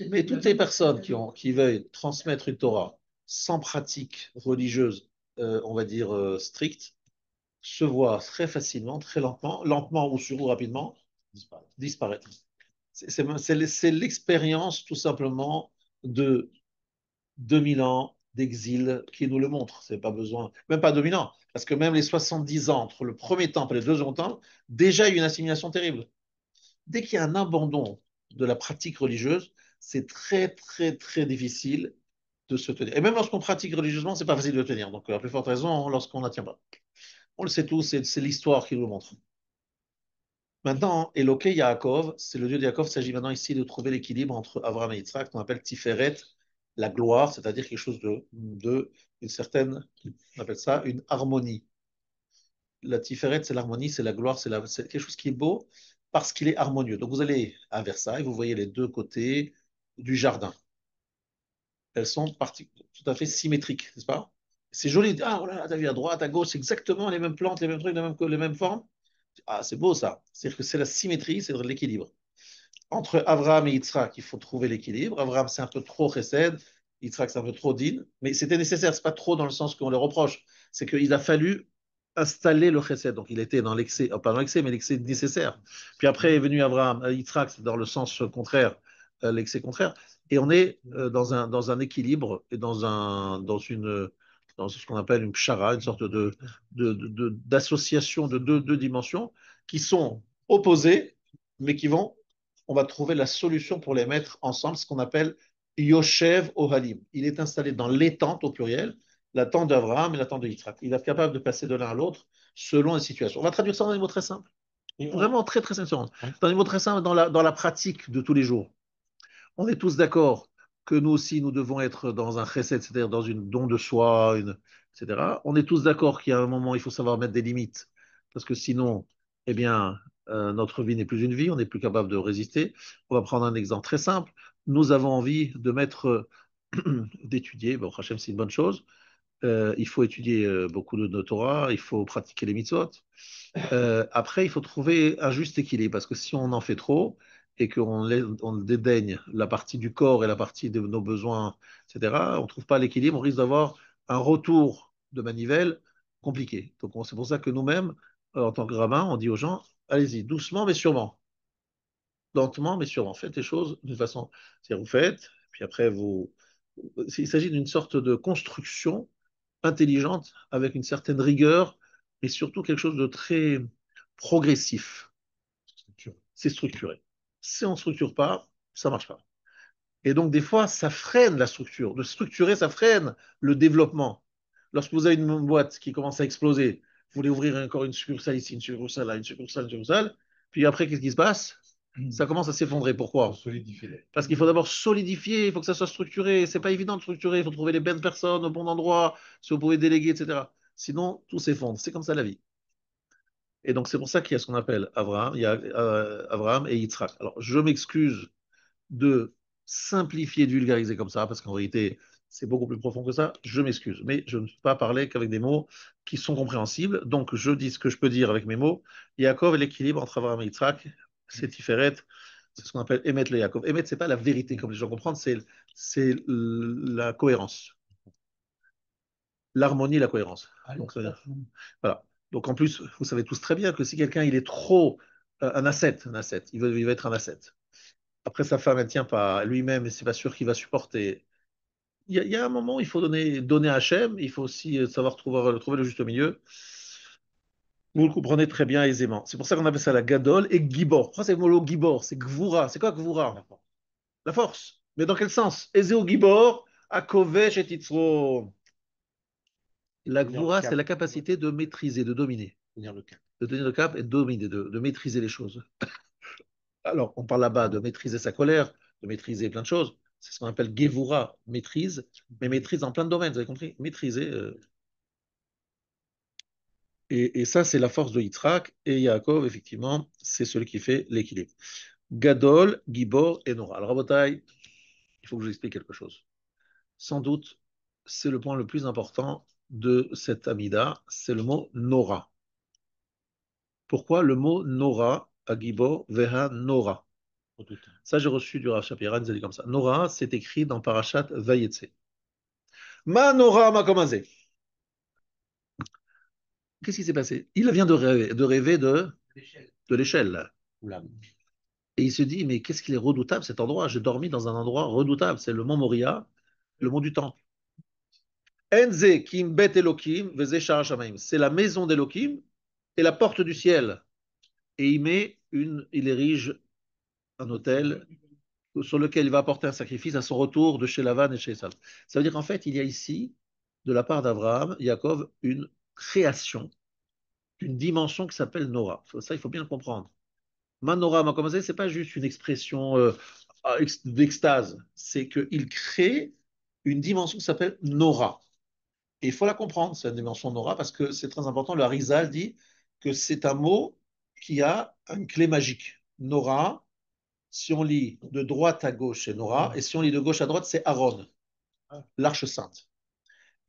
Mais toutes les personnes qui veulent transmettre une Torah sans pratique religieuse, on va dire stricte, se voient très facilement, très lentement, lentement ou surtout rapidement, disparaître. C'est l'expérience tout simplement de 2000 ans d'exil qui nous le montre. C'est pas besoin, même pas dominant, parce que même les 70 ans entre le premier temple et le deuxième temple, déjà il y a une assimilation terrible. Dès qu'il y a un abandon de la pratique religieuse, c'est très, très, très difficile de se tenir. Et même lorsqu'on pratique religieusement, c'est pas facile de tenir. Donc, à plus forte raison, lorsqu'on n'en tient pas. On le sait tous, c'est l'histoire qui nous le montre. Maintenant, Eloké Yaakov, c'est le Dieu de Yaakov. Il s'agit maintenant ici de trouver l'équilibre entre Abraham et Yitzhak, qu'on appelle Tiferet, la gloire, c'est-à-dire quelque chose de une certaine, on appelle ça une harmonie. La Tiferet, c'est l'harmonie, c'est la gloire, c'est quelque chose qui est beau parce qu'il est harmonieux. Donc vous allez à Versailles, vous voyez les deux côtés du jardin. Elles sont tout à fait symétriques, n'est-ce pas? C'est joli. Ah, voilà, t'as vu à droite, à gauche, c'est exactement les mêmes plantes, les mêmes trucs, les mêmes formes. Ah, c'est beau ça. C'est-à-dire que c'est la symétrie, c'est l'équilibre. Entre Abraham et Yitzhak, il faut trouver l'équilibre. Abraham, c'est un peu trop chesed. Yitzhak, c'est un peu trop din. Mais c'était nécessaire. C'est pas trop dans le sens qu'on le reproche. C'est qu'il a fallu installer le chesed. Donc, il était dans l'excès, pas dans l'excès, mais l'excès nécessaire. Puis après est venu Abraham, Yitzhak, c'est dans le sens contraire, l'excès contraire. Et on est dans un équilibre et dans ce qu'on appelle une pshara, une sorte d'association de deux dimensions qui sont opposées, mais on va trouver la solution pour les mettre ensemble, ce qu'on appelle Yoshev Ohalim. Il est installé dans les tentes au pluriel, la tente d'Abraham et la tente de Yitzhak. Il est capable de passer de l'un à l'autre selon les situations. On va traduire ça dans des mots très simples. Vraiment très très simples. Dans des mots très simples, dans la pratique de tous les jours. On est tous d'accord que nous aussi, nous devons être dans un chesed, c'est-à-dire dans une don de soi, etc. On est tous d'accord qu'il y a un moment, il faut savoir mettre des limites, parce que sinon, eh bien, notre vie n'est plus une vie, on n'est plus capable de résister. On va prendre un exemple très simple. Nous avons envie de mettre, d'étudier, bon, Hachem, c'est une bonne chose. Il faut étudier beaucoup de Torah, il faut pratiquer les mitzvot. Après, il faut trouver un juste équilibre, parce que si on en fait trop et on dédaigne la partie du corps et la partie de nos besoins, etc., on ne trouve pas l'équilibre, on risque d'avoir un retour de manivelle compliqué. Donc, c'est pour ça que nous-mêmes, en tant que rabbins, on dit aux gens, allez-y, doucement mais sûrement, lentement mais sûrement, faites les choses d'une façon, c'est-à-dire vous faites, puis après il s'agit d'une sorte de construction intelligente, avec une certaine rigueur et surtout quelque chose de très progressif. C'est structuré. Si on ne structure pas, ça ne marche pas. Et donc, des fois, ça freine la structure. De structurer, ça freine le développement. Lorsque vous avez une boîte qui commence à exploser, vous voulez ouvrir encore une succursale ici, une succursale là, une succursale, puis après, qu'est-ce qui se passe? Ça commence à s'effondrer. Pourquoi? Parce qu'il faut d'abord solidifier, il faut que ça soit structuré. C'est pas évident de structurer, il faut trouver les bonnes personnes au bon endroit, si vous pouvez déléguer, etc. Sinon, tout s'effondre. C'est comme ça la vie. Et donc, c'est pour ça qu'il y a ce qu'on appelle Abraham, il y a Abraham et Yitzhak. Alors, je m'excuse de simplifier, de vulgariser comme ça, parce qu'en réalité, c'est beaucoup plus profond que ça. Je m'excuse, mais je ne peux pas parler qu'avec des mots qui sont compréhensibles. Donc, je dis ce que je peux dire avec mes mots. Yaakov et l'équilibre entre Abraham et Yitzhak, c'est Tiferet, c'est ce qu'on appelle Emet le Yaakov. Emet, c'est pas la vérité, comme les gens comprennent, c'est la cohérence, l'harmonie et la cohérence. Donc, voilà. Donc, en plus, vous savez tous très bien que si quelqu'un il est trop un ascète, il veut être un ascète. Après, sa femme, elle ne tient pas lui-même et c'est pas sûr qu'il va supporter. Il y a un moment où il faut donner à Hachem, il faut aussi savoir trouver le juste milieu. Vous le comprenez très bien aisément. C'est pour ça qu'on appelle ça la Gadol et Gibor. Pourquoi c'est le mot Gibor? C'est Gvura. C'est quoi Gvura? La force. Mais dans quel sens? Ezeo Gibor, Akovesh et Titzro. La Gvura, c'est la capacité de maîtriser, de dominer. De tenir le cap et de dominer, de maîtriser les choses. Alors, on parle là-bas de maîtriser sa colère, de maîtriser plein de choses. C'est ce qu'on appelle Gevura, maîtrise, mais maîtrise en plein de domaines, vous avez compris? Maîtriser. Et ça, c'est la force de Yitzhak. Et Yaakov, effectivement, c'est celui qui fait l'équilibre. Gadol, Gibor et Nora. Alors, Rabotai, il faut que je vous explique quelque chose. Sans doute, c'est le point le plus important de cette Amida, c'est le mot Nora. Pourquoi le mot Nora à Gibor, Veha Nora? Ça, j'ai reçu du Rav Shapira, il nous a dit comme ça. Nora, c'est écrit dans Parashat Vayetse. Ma Nora Makomazé. Qu'est-ce qui s'est passé? Il vient de l'échelle. Et il se dit, mais qu'est-ce qu'il est redoutable cet endroit? J'ai dormi dans un endroit redoutable. C'est le mont Moria, le mont du Temple. Enze kim bet Elohim veze shara shamayim. C'est la maison d'Elohim et la porte du ciel. Et il érige un autel sur lequel il va apporter un sacrifice à son retour de chez Lavan et chez Esav. Ça veut dire qu'en fait, il y a ici, de la part d'Abraham, Yaakov, une création, une dimension qui s'appelle Nora. Ça, il faut bien le comprendre. Manora, ma commencé, c'est pas juste une expression d'extase, c'est qu'il crée une dimension qui s'appelle Nora. Et il faut la comprendre, cette dimension Nora, parce que c'est très important. Le Harizal dit que c'est un mot qui a une clé magique. Nora, si on lit de droite à gauche, c'est Nora, et si on lit de gauche à droite, c'est Aaron, l'arche sainte.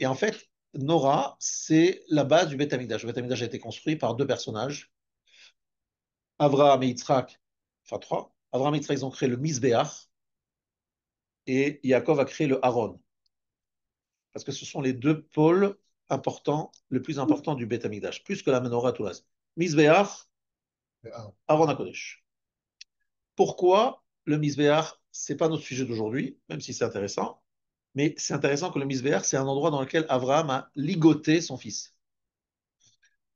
Et en fait, Nora, c'est la base du Beth Amikdash. Le Beth Amikdash a été construit par deux personnages, Avraham et Yitzhak, enfin trois. Avraham et Yitzhak, ils ont créé le Misbéach, et Yaakov a créé le Aaron. Parce que ce sont les deux pôles importants, le plus important du Beth Amikdash, plus que la Menorah tout le reste. Misbéach, Aaron HaKodesh. Pourquoi le Misbéach? C'est pas notre sujet d'aujourd'hui, même si c'est intéressant. Mais c'est intéressant que le Misbéach, c'est un endroit dans lequel Abraham a ligoté son fils.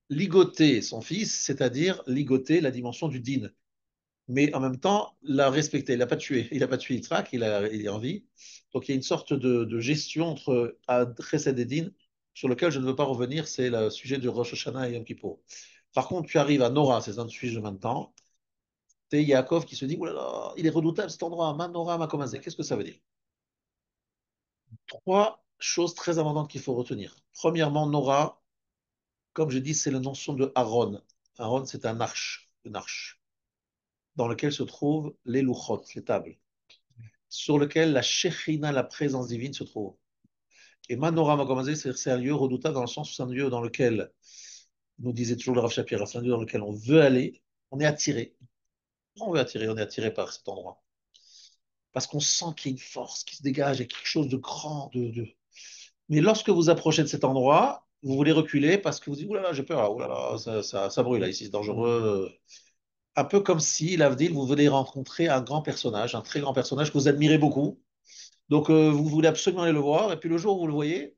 Ligoter son fils, c'est-à-dire ligoter la dimension du din. Mais en même temps, l'a respecté. Il n'a pas tué. Il n'a pas tué Yitzhak, il est en vie. Donc il y a une sorte de gestion entre Chesed et din sur lequel je ne veux pas revenir. C'est le sujet de Rosh Hashanah et Yom Kippour. Par contre, tu arrives à Nora, c'est un sujet de maintenant. C'est Yaakov qui se dit, oh là là, il est redoutable cet endroit, Manora, Makomazé. Qu'est-ce que ça veut dire? Trois choses très importantes qu'il faut retenir. Premièrement, Nora, comme je dis, c'est la notion de Aaron. Aaron, c'est un arche, une arche, dans lequel se trouvent les louchot, les tables, sur lequel la Shekhinah, la présence divine, se trouve. Et Manora Makomazé, c'est un lieu redoutable dans le sens où c'est un lieu dans lequel, nous disait toujours le Rav Shapira, c'est un lieu dans lequel on veut aller, on est attiré. On est attiré par cet endroit. Parce qu'on sent qu'il y a une force qui se dégage, il y a quelque chose de grand. Mais lorsque vous approchez de cet endroit, vous voulez reculer parce que vous dites, oulala, j'ai peur, oulala, ça brûle là, ici, c'est dangereux. Un peu comme si, l'Avdil, vous venez rencontrer un grand personnage, un très grand personnage que vous admirez beaucoup. Donc, vous voulez absolument aller le voir, et puis le jour où vous le voyez,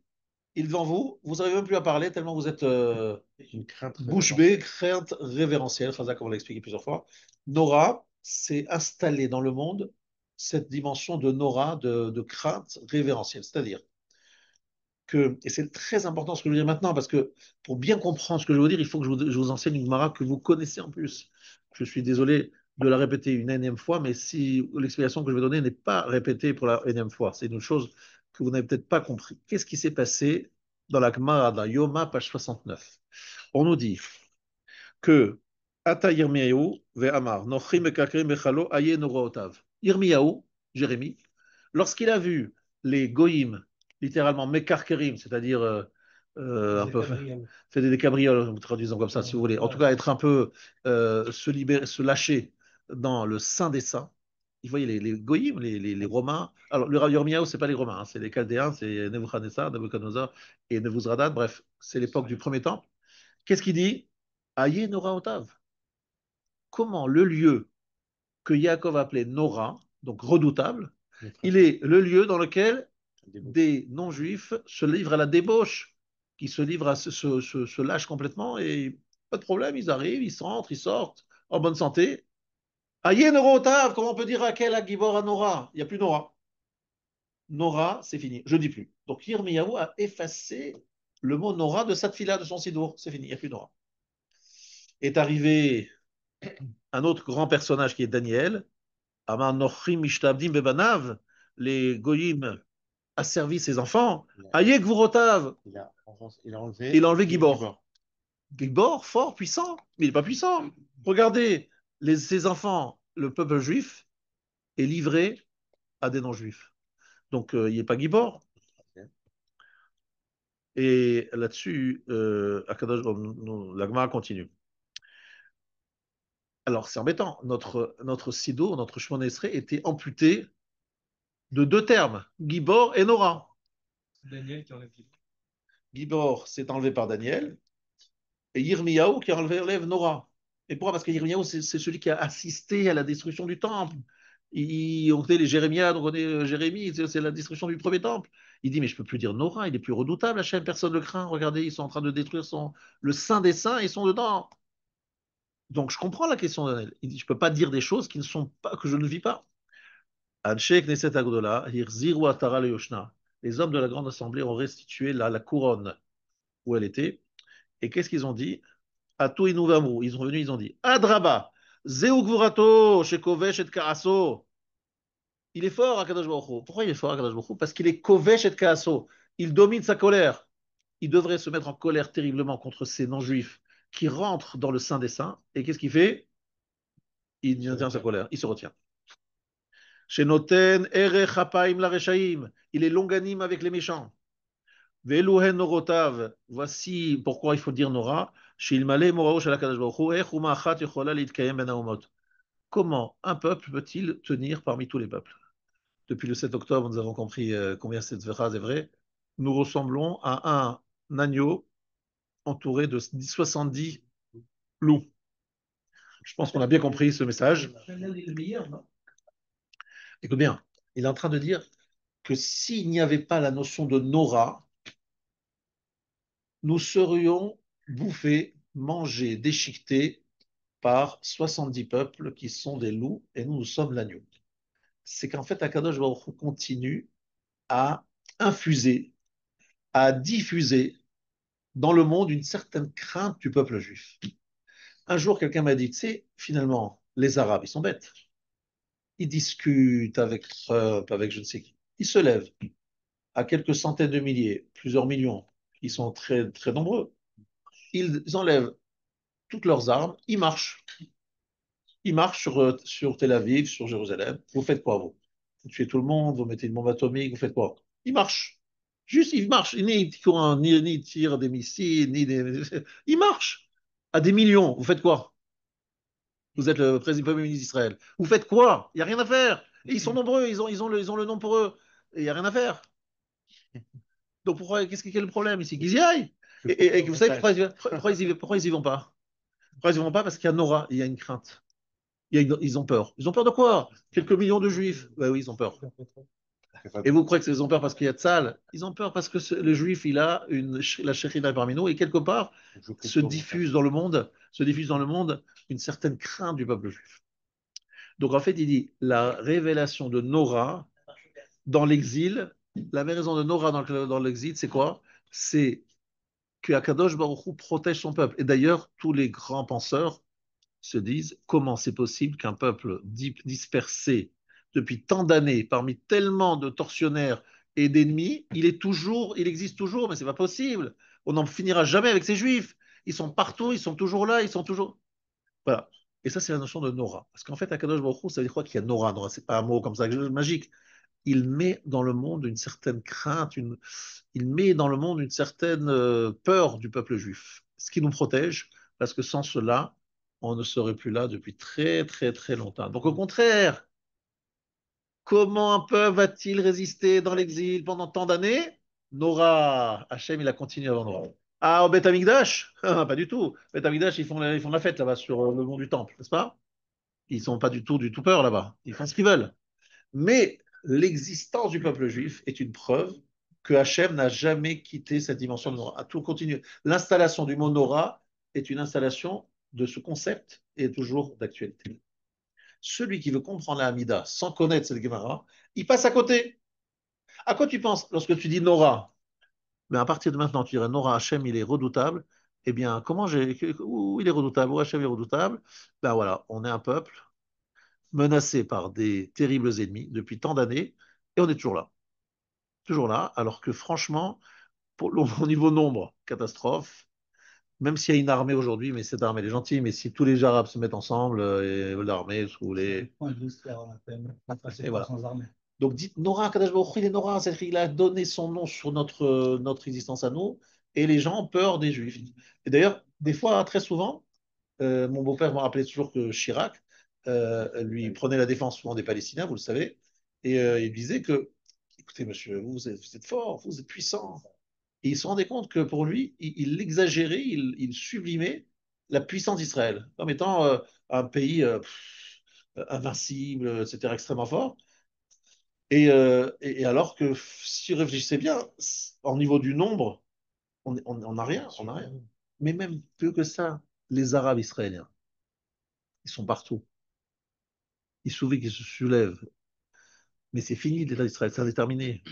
il est devant vous, vous n'arrivez même plus à parler tellement vous êtes Une crainte bouche bée, crainte révérentielle, comme on l'a expliqué plusieurs fois. Nora, c'est installer dans le monde cette dimension de Nora, de crainte révérentielle. C'est-à-dire que, et c'est très important ce que je veux dire maintenant, parce que pour bien comprendre ce que je veux dire, il faut que je vous enseigne une Gemara que vous connaissez en plus. Je suis désolé de la répéter une énième fois, mais si l'explication que je vais donner n'est pas répétée pour la énième fois, c'est une chose que vous n'avez peut-être pas compris. Qu'est-ce qui s'est passé dans la Gemara, dans Yoma, page 69? On nous dit que Ata Yirmiyahu ve'amar, Nochri mekakrim bechalo aye norotav. Yirmiyahu, Jérémie, lorsqu'il a vu les goïms, littéralement mekarkerim, c'est-à-dire un peu fait des cabrioles, traduisons comme ça si vous voulez, en tout cas être un peu se libérer, se lâcher dans le sein des saints. Vous voyez les goïms, les Romains. Alors le Yirmiyahu, c'est pas les Romains, hein, c'est les Chaldéens, c'est Nebuchadnezzar et Nebuzradan. Bref, c'est l'époque du premier temple. Qu'est-ce qu'il dit? Aïe Nora Otav. Comment le lieu que Yaakov appelait Nora, donc redoutable, il est le lieu dans lequel des non-juifs se livrent à la débauche, qui se livrent à se lâchent complètement et pas de problème, ils arrivent, ils rentrent, ils sortent en bonne santé. Aïe Nora Otav, comment on peut dire Raquel à Gibor à Nora? Il n'y a plus Nora. Nora, c'est fini, je ne dis plus. Donc Yirmiyahu a effacé le mot Nora de sa tfila, de son sidour. C'est fini, il n'y a plus Nora. Est arrivé un autre grand personnage qui est Daniel. Amar Nochrim Mishtabdim Bebanav, les Goyim asservissent ses enfants. Ayek Vurotav, il a enlevé Gibor. Gibor, fort, puissant, mais il n'est pas puissant. Regardez, ses enfants, le peuple juif, est livré à des non-juifs. Donc, il n'est pas Gibor. Et là-dessus, la Gemara continue. Alors, c'est embêtant. Notre Sido, notre Shemona Esrei était amputé de deux termes, Gibor et Nora. Daniel qui enlève Gibor. Gibor s'est enlevé par Daniel et Yirmiyahu qui enlève Nora. Et pourquoi? Parce que Yirmiyahu, c'est celui qui a assisté à la destruction du temple. On connaît les Jérémiades, on connaît Jérémie, c'est la destruction du premier temple. Il dit, mais je ne peux plus dire Nora, il est plus redoutable, Hachem, personne ne le craint. Regardez, ils sont en train de détruire le saint des saints, ils sont dedans. Donc je comprends la question d'Anel. Il dit, je ne peux pas dire des choses qui ne sont pas, que je ne vis pas. Anshe Knesset Agdola, Hirziru Atara le Yoshna. Les hommes de la grande assemblée ont restitué la couronne où elle était. Et qu'est-ce qu'ils ont dit? Atou Inuvamru. Ils sont venus, ils ont dit, Adraba, Zeu Gvurato, Shekovesh et Kaaso. Il est fort, Akadosh Baruch Hu. Pourquoi il est fort, Akadosh Baruch Hu? Parce qu'il est Kovesh et Kaaso. Il domine sa colère. Il devrait se mettre en colère terriblement contre ces non-juifs qui rentrent dans le sein des saints. Et qu'est-ce qu'il fait? Il maintient sa colère. Il se retient. Shenoten Erech Hapaim la Reshaim. Il est longanime avec les méchants. Veluhen Norotav. Voici pourquoi il faut dire Nora. Shilmale Morao Shel Akadosh Baruch Hu. Ech Uma Achat Yechola Litkayem Ben Haomot. Comment un peuple peut-il tenir parmi tous les peuples? Depuis le 7 octobre, nous avons compris combien cette phrase est vraie. Nous ressemblons à un agneau entouré de 70 loups. Je pense qu'on a bien compris ce message. Écoute bien, il est en train de dire que s'il n'y avait pas la notion de Nora, nous serions bouffés, mangés, déchiquetés par 70 peuples qui sont des loups et nous sommes l'agneau. C'est qu'en fait, Akadosh Baruch Hu continue à infuser, à diffuser dans le monde une certaine crainte du peuple juif. Un jour, quelqu'un m'a dit, tu sais, finalement, les Arabes, ils sont bêtes. Ils discutent avec Trump, avec je ne sais qui. Ils se lèvent à quelques centaines de milliers, plusieurs millions. Ils sont très, très nombreux. Ils enlèvent toutes leurs armes, ils marchent. Ils marchent sur Tel Aviv, sur Jérusalem. Vous faites quoi, vous? Vous tuez tout le monde, vous mettez une bombe atomique, vous faites quoi? Ils marchent. Juste, ils marchent. Ni tirent des missiles, ni des... Ils marchent à des millions. Vous faites quoi? Vous êtes le président premier ministre d'Israël. Vous faites quoi? Il n'y a rien à faire. Et ils sont nombreux, ils ont le nom pour eux. Et il n'y a rien à faire. Donc pourquoi, quel est le problème ici? Qu'ils y aillent. Et vous savez pourquoi ils y vont pas? Pourquoi ils y vont pas? Parce qu'il y a Nora, il y a une crainte. Ils ont peur. Ils ont peur de quoi? Quelques millions de juifs. Ben oui, ils ont peur. Et vous croyez qu'ils ont peur parce qu'il y a de sale? Ils ont peur parce que le juif, il a la shérina parmi nous et quelque part se diffuse dans le monde une certaine crainte du peuple juif. Donc en fait, il dit la révélation de Nora dans l'exil, la raison de Nora dans l'exil, c'est quoi? C'est que Akadosh Baruch Hu protège son peuple. Et d'ailleurs, tous les grands penseurs se disent comment c'est possible qu'un peuple dispersé depuis tant d'années, parmi tellement de tortionnaires et d'ennemis, il existe toujours, mais c'est pas possible. On n'en finira jamais avec ces juifs. Ils sont partout, ils sont toujours là, ils sont toujours. Voilà. Et ça, c'est la notion de Nora. Parce qu'en fait, Akadosh Baruch Hu, ça veut dire quoi qu'il y a Nora? Nora, c'est pas un mot comme ça magique. Il met dans le monde une certaine crainte, il met dans le monde une certaine peur du peuple juif, ce qui nous protège, parce que sans cela, on ne serait plus là depuis très très très longtemps. Donc au contraire, comment un peuple va-t-il résister dans l'exil pendant tant d'années? Nora, Hachem, il a continué avant Nora. Ah, au Beth Amikdash? Pas du tout. Beth Amikdash, ils font la fête là-bas sur le mont du Temple, n'est-ce pas? Ils sont pas du tout peur là-bas. Ils font ce qu'ils veulent. Mais l'existence du peuple juif est une preuve que Hachem n'a jamais quitté cette dimension de Nora. À tout continuer. L'installation du mot Nora est une installation de ce concept et est toujours d'actualité. Celui qui veut comprendre la Hamida sans connaître cette Gemara, il passe à côté. À quoi tu penses lorsque tu dis Nora? Mais à partir de maintenant, tu dirais Nora, Hachem, il est redoutable. Eh bien, où il est redoutable, où Hachem est redoutable? Ben voilà, on est un peuple menacé par des terribles ennemis depuis tant d'années et on est toujours là. Toujours là, alors que franchement, au niveau nombre, catastrophe. Même s'il y a une armée aujourd'hui, mais cette armée elle est gentille, mais si tous les Arabes se mettent ensemble et veulent l'armée, sous les. Et voilà. Donc dites Nora, Kadash Baruch Hu, il est Nora, c'est-à-dire qu'il a donné son nom sur notre existence à nous, et les gens ont peur des Juifs. Et d'ailleurs, des fois, très souvent, mon beau-père me rappelait toujours que Chirac lui prenait la défense souvent des Palestiniens, vous le savez, et il disait que, écoutez, monsieur, vous êtes fort, vous êtes puissant. Et il se rendait compte que pour lui, il exagérait, il sublimait la puissance d'Israël comme étant un pays invincible, etc., extrêmement fort. Et alors que si vous réfléchissez bien, en niveau du nombre, on n'a rien, on n'a rien. Mais même plus que ça, les Arabes israéliens, ils sont partout. Il suffit qu'ils se soulèvent. Mais c'est fini l'État d'Israël, c'est indéterminé.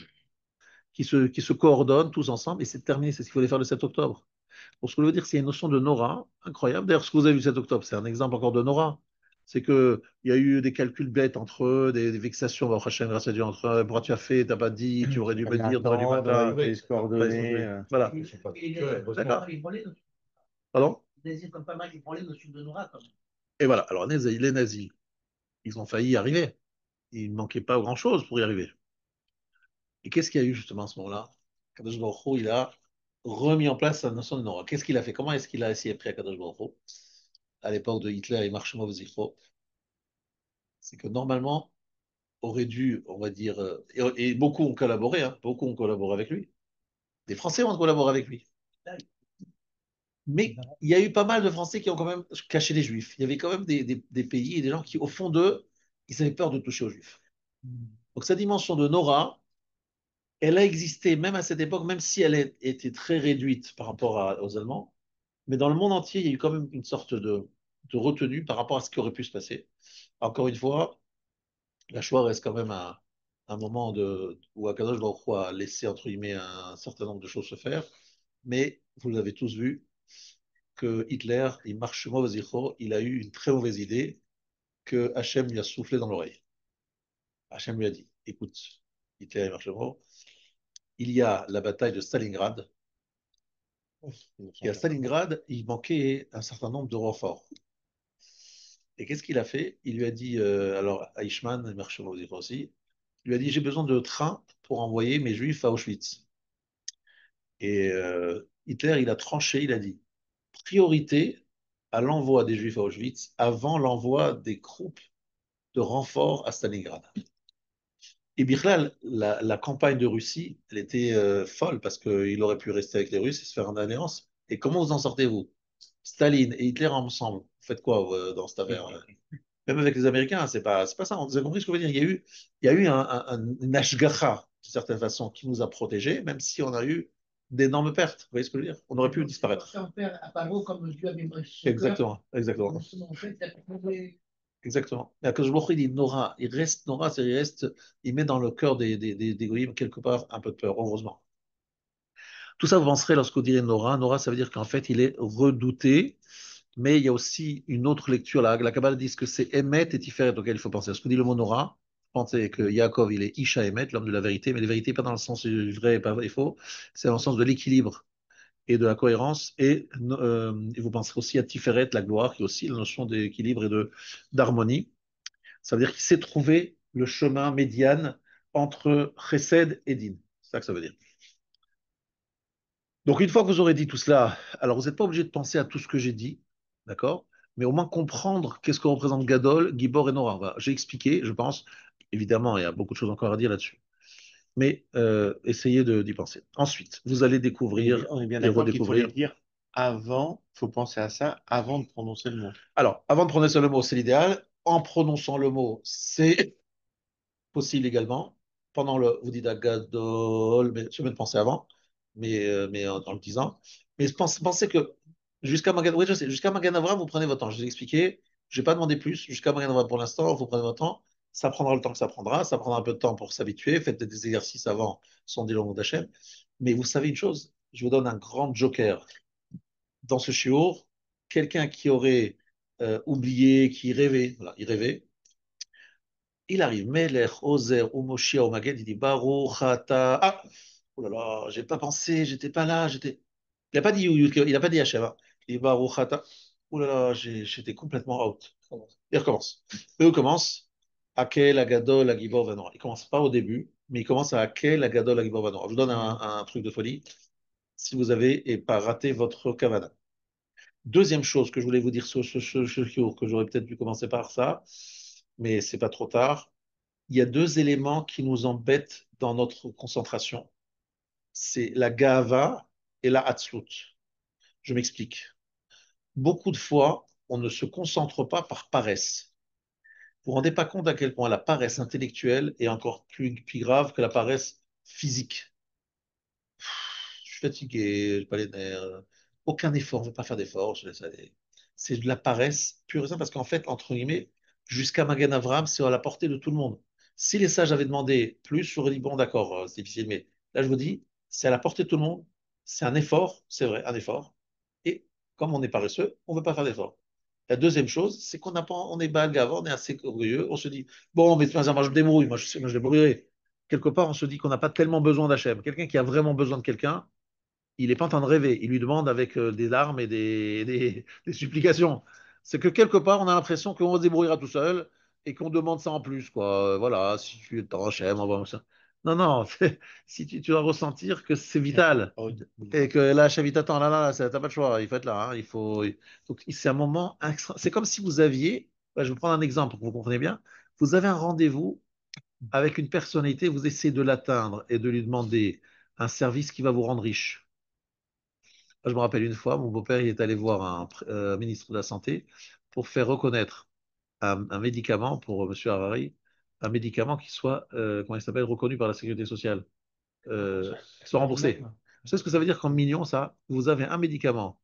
Qui se coordonnent tous ensemble et c'est terminé. C'est ce qu'il fallait faire le 7 octobre. Pour ce que je veux dire, c'est une notion de Nora incroyable. D'ailleurs, ce que vous avez vu le 7 octobre, c'est un exemple encore de Nora. C'est qu'il y a eu des calculs bêtes entre eux, des vexations, bah, Hachem, grâce à Dieu, entre eux. Pourquoi tu as fait, t'as pas dit, tu aurais dû me Fallait dire, tu aurais dû attendre, il m'attendre. fallait se coordonner. Voilà. D'accord. Pardon? Des îles comme pas mal, ils prennent le sud de Nora, comme. Et voilà. Alors, les nazis, ils ont failli y arriver. Il ne manquait pas grand-chose pour y arriver. Et qu'est-ce qu'il y a eu justement à ce moment-là? Kadosh Baruch Hu, il a remis en place la notion de Nora. Qu'est-ce qu'il a fait? Comment est-ce qu'il a essayé après à Kadosh Baruch Hu, à l'époque de Hitler et Marshmallow Zichro? C'est que normalement, aurait dû, on va dire, et beaucoup ont collaboré, hein, beaucoup ont collaboré avec lui. Des Français ont collaboré avec lui. Mais il y a eu pas mal de Français qui ont quand même caché les Juifs. Il y avait quand même des pays et des gens qui, au fond d'eux, ils avaient peur de toucher aux Juifs. Donc cette dimension de Nora, elle a existé même à cette époque, même si elle était très réduite par rapport aux Allemands. Mais dans le monde entier, il y a eu quand même une sorte de retenue par rapport à ce qui aurait pu se passer. Encore une fois, la Shoah reste quand même un moment où Akadosh Baruch Hu a laissé, entre guillemets, un certain nombre de choses se faire. Mais vous l'avez tous vu, que Hitler, il marche mauvais, il a eu une très mauvaise idée que Hachem lui a soufflé dans l'oreille. Hachem lui a dit, écoute, Hitler, il marche mauvais, il y a la bataille de Stalingrad. Et à Stalingrad, il manquait un certain nombre de renforts. Et qu'est-ce qu'il a fait? Il lui a dit, alors Eichmann, il marche mauvais aussi, il lui a dit, j'ai besoin de trains pour envoyer mes juifs à Auschwitz. Et Hitler, il a tranché, il a dit, priorité à l'envoi des juifs à Auschwitz avant l'envoi des troupes de renfort à Stalingrad. Et Bichlal, la campagne de Russie, elle était folle parce qu'il aurait pu rester avec les Russes et se faire une alliance. Et comment vous en sortez-vous? Staline et Hitler ensemble, vous faites quoi dans cette affaire? Même avec les Américains, c'est pas ça. Vous avez compris ce que je veux dire? Il y a eu une ashgacha, d'une certaine façon, qui nous a protégés, même si on a eu d'énormes pertes. Vous voyez ce que je veux dire? On aurait pu disparaître. Son père à Paro, comme Dieu avait brisé son cœur. Exactement, exactement. En fait, il a trouvé. Exactement. Mais Akadosh Baruch Hu, il dit Nora, il reste Nora, il met dans le cœur des goyim quelque part un peu de peur, heureusement. Tout ça, vous penserez lorsque vous direz Nora. Nora, ça veut dire qu'en fait, il est redouté, mais il y a aussi une autre lecture. La Kabbalah dit que c'est Emet et Tiferet auquel il faut penser. Lorsqu'on dit le mot Nora, pensez que Yaakov, il est Isha Emet, l'homme de la vérité, mais la vérité, pas dans le sens du vrai et pas et faux, c'est dans le sens de l'équilibre et de la cohérence. Et vous penserez aussi à Tiferet, la gloire, qui est aussi la notion d'équilibre et d'harmonie. Ça veut dire qu'il sait trouver le chemin médiane entre Chesed et Din. C'est ça que ça veut dire. Donc, une fois que vous aurez dit tout cela, alors vous n'êtes pas obligé de penser à tout ce que j'ai dit, d'accord? Mais au moins comprendre qu'est-ce que représente Gadol, Gibor et Nora. Voilà, j'ai expliqué, je pense. Évidemment, il y a beaucoup de choses encore à dire là-dessus. Mais essayez d'y penser. Ensuite, vous allez découvrir On est bien et d'accord qu'il faut les redécouvrir. dire avant, il faut penser à ça avant de prononcer le mot. Alors, avant de prononcer le mot, c'est l'idéal. En prononçant le mot, c'est possible également. Vous dites Agadol, mais je vais penser avant, mais en le disant. Mais pensez que jusqu'à Magan, oui, je sais, jusqu'à Magan Avraham, vous prenez votre temps. Je vous ai expliqué, je n'ai pas demandé plus. Jusqu'à Magan Avraham, pour l'instant, vous prenez votre temps. Ça prendra le temps que ça prendra. Ça prendra un peu de temps pour s'habituer. Faites des exercices avant, son dit le mot d'Hachem. Mais vous savez une chose, je vous donne un grand joker. Dans ce shiur, quelqu'un qui aurait oublié, qui rêvait, voilà, il rêvait, il arrive, Melech, Ozer, Umoshia, Maged, il dit Baruch Ata. Ah, oh là là, j'ai pas pensé, j'étais pas là, j'étais. Il n'a pas dit il a pas dit Hachem, hein. Il dit Baruch Ata. Oh là là, j'étais complètement out. Il recommence. Eux commencent, Akel, Agadol, Agibor, Vanora. Il commence pas au début, mais il commence à Akel, Agadol, Agibor, Vanora. Je vous donne un truc de folie. Si vous avez et pas raté votre kavana. Deuxième chose que je voulais vous dire sur ce cours, que j'aurais peut-être dû commencer par ça, mais c'est pas trop tard. Il y a deux éléments qui nous embêtent dans notre concentration. C'est la gava et la hatzlut. Je m'explique. Beaucoup de fois, on ne se concentre pas par paresse. vous rendez pas compte à quel point la paresse intellectuelle est encore plus grave que la paresse physique. Je suis fatigué, j'ai pas les nerfs, aucun effort, je ne veux pas faire d'effort, je laisse aller. C'est de la paresse pure et simple parce qu'en fait, entre guillemets, jusqu'à Magan Avraham, c'est à la portée de tout le monde. Si les sages avaient demandé plus, j'aurais dit bon, d'accord, c'est difficile, mais là, je vous dis, c'est à la portée de tout le monde, c'est un effort, c'est vrai, un effort. Et comme on est paresseux, on ne veut pas faire d'effort. La deuxième chose, c'est qu'on n'a pas, on est balgave, on est assez orgueilleux, on se dit, bon, mais moi, je me débrouille, moi, je sais, moi, je débrouillerai. Quelque part, on se dit qu'on n'a pas tellement besoin d'Hachem. Quelqu'un qui a vraiment besoin de quelqu'un, il n'est pas en train de rêver. Il lui demande avec des larmes et des supplications. C'est que quelque part, on a l'impression qu'on se débrouillera tout seul et qu'on demande ça en plus, quoi. Voilà, si tu t'en Hachem, on va ça. Non, non, si tu dois ressentir que c'est vital et que là, Hachem, t'attend, là, t'as pas le choix, il faut être là, hein, il faut. Donc, c'est un moment C'est comme si vous aviez, je vais vous prendre un exemple pour que vous compreniez bien. Vous avez un rendez-vous avec une personnalité, vous essayez de l'atteindre et de lui demander un service qui va vous rendre riche. Je me rappelle une fois, mon beau-père il est allé voir un ministre de la Santé pour faire reconnaître un médicament pour Monsieur Harari, un médicament qui soit, comment il s'appelle, reconnu par la Sécurité sociale, qui soit remboursé. Vous savez ce que ça veut dire qu'en millions, ça? Vous avez un médicament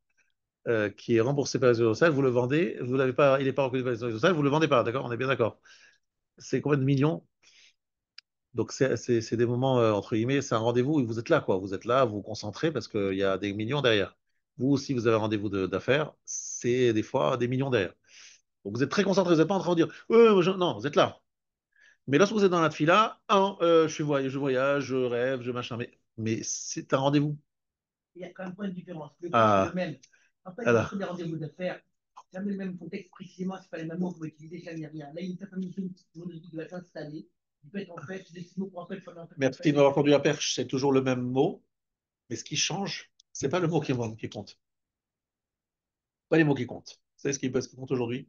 qui est remboursé par la Sécurité sociale, vous le vendez, vous l'avez pas, il n'est pas reconnu par la Sécurité sociale, vous le vendez pas, d'accord? On est bien d'accord. C'est combien de millions? Donc, c'est des moments, entre guillemets, c'est un rendez-vous et vous êtes là, quoi. Vous êtes là, vous vous concentrez parce qu'il y a des millions derrière. Vous aussi, vous avez un rendez-vous d'affaires, c'est des fois des millions derrière. Donc, vous êtes très concentré, vous n'êtes pas en train de dire, ouais, non, vous êtes là. Mais lorsque vous êtes dans la fila, je voyage, je rêve, je machin, mais c'est un rendez-vous. Il y a quand même pas une différence. Le cas, c'est Ah, le même. En fait, voilà. dans les rendez-vous d'affaires, jamais le même contexte précisément, c'est pas les mêmes mots que vous utilisez, jamais rien. Là, il y a une certaine mission qui va s'installer. Il peut être en fait, des mots pour en fait, en fait, Merci de m'avoir tendu la perche, c'est toujours le même mot, mais ce qui change, c'est pas le mot qui compte. Pas les mots qui comptent. Vous savez ce qui compte aujourd'hui?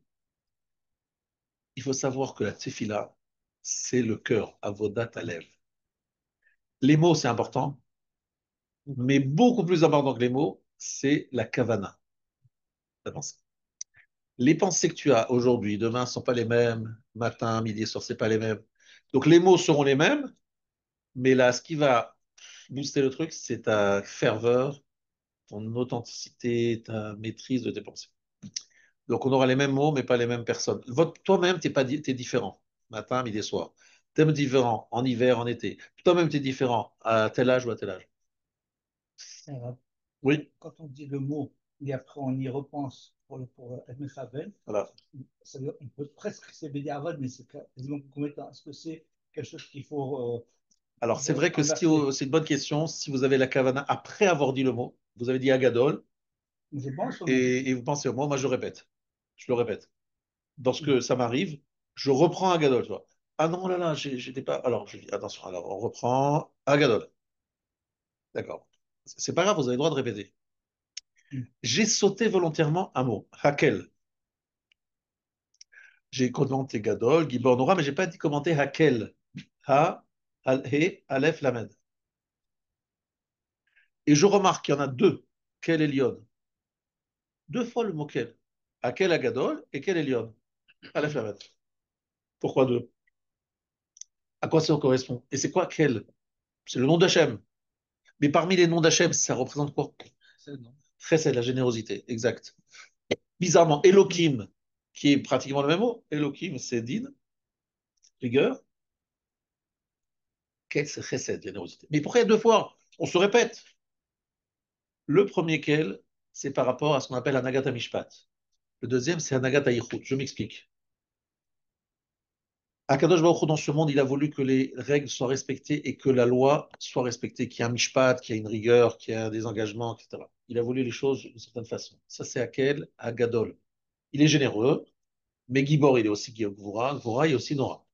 Il faut savoir que la tefila, c'est le cœur, avodat alev. Les mots, c'est important, mais beaucoup plus important que les mots, c'est la kavana, la pensée. Les pensées que tu as aujourd'hui, demain, ne sont pas les mêmes, matin, midi, soir, c'est pas les mêmes. Donc les mots seront les mêmes, mais là, ce qui va booster le truc, c'est ta ferveur, ton authenticité, ta maîtrise de tes pensées. Donc on aura les mêmes mots, mais pas les mêmes personnes. Toi-même, t'es différent, matin, midi, soir. T'es différent en hiver, en été. Toi-même, tu es différent à tel âge ou à tel âge. Oui, quand on dit le mot et après on y repense pour Edmund Favel, voilà. on peut presque c'est Bédiavad, mais c'est quasiment commettant. Est-ce que c'est quelque chose qu'il faut Alors, c'est vrai que inverser? c'est une bonne question. Si vous avez la kavana après avoir dit le mot, vous avez dit Agadol, Je pense ou non? et vous pensez au mot, moi je répète. Je le répète. Lorsque ça m'arrive, je reprends Agadol. Tu vois. Ah non, là, là, j'étais pas. Alors, je dis, attention, alors on reprend Agadol. D'accord. C'est pas grave, vous avez le droit de répéter. J'ai sauté volontairement un mot, Hakel. J'ai commenté Gadol, Gibor Nora, mais j'ai pas dit commenter Hakel. Ha, He, Aleph, Lamed. Et je remarque qu'il y en a deux, Kel et Lyon. Deux fois le mot Kel. Hakel Agadol et Kel et Lyon. Aleph, Lamed. Pourquoi deux? À quoi ça correspond? Et c'est quoi Kel? C'est le nom d'Hachem. Mais parmi les noms d'Hachem, ça représente quoi? C'est non. C'est la générosité, exact. Bizarrement, Elohim, qui est pratiquement le même mot. Elohim, c'est din, rigueur. Quel c'est chesed, générosité. Mais pourquoi il y a deux fois? On se répète. Le premier quel, c'est par rapport à ce qu'on appelle un Agatha Mishpat. Le deuxième, c'est un Agatha Yichud. Je m'explique. Akadosh Baruch Hu, dans ce monde, il a voulu que les règles soient respectées et que la loi soit respectée, qu'il y ait un mishpat, qu'il y ait une rigueur, qu'il y ait des engagements, etc. Il a voulu les choses d'une certaine façon. Ça, c'est Akel, Agadol. Il est généreux, mais Gibor, il est aussi Gvura, Gvura, il est aussi Nora.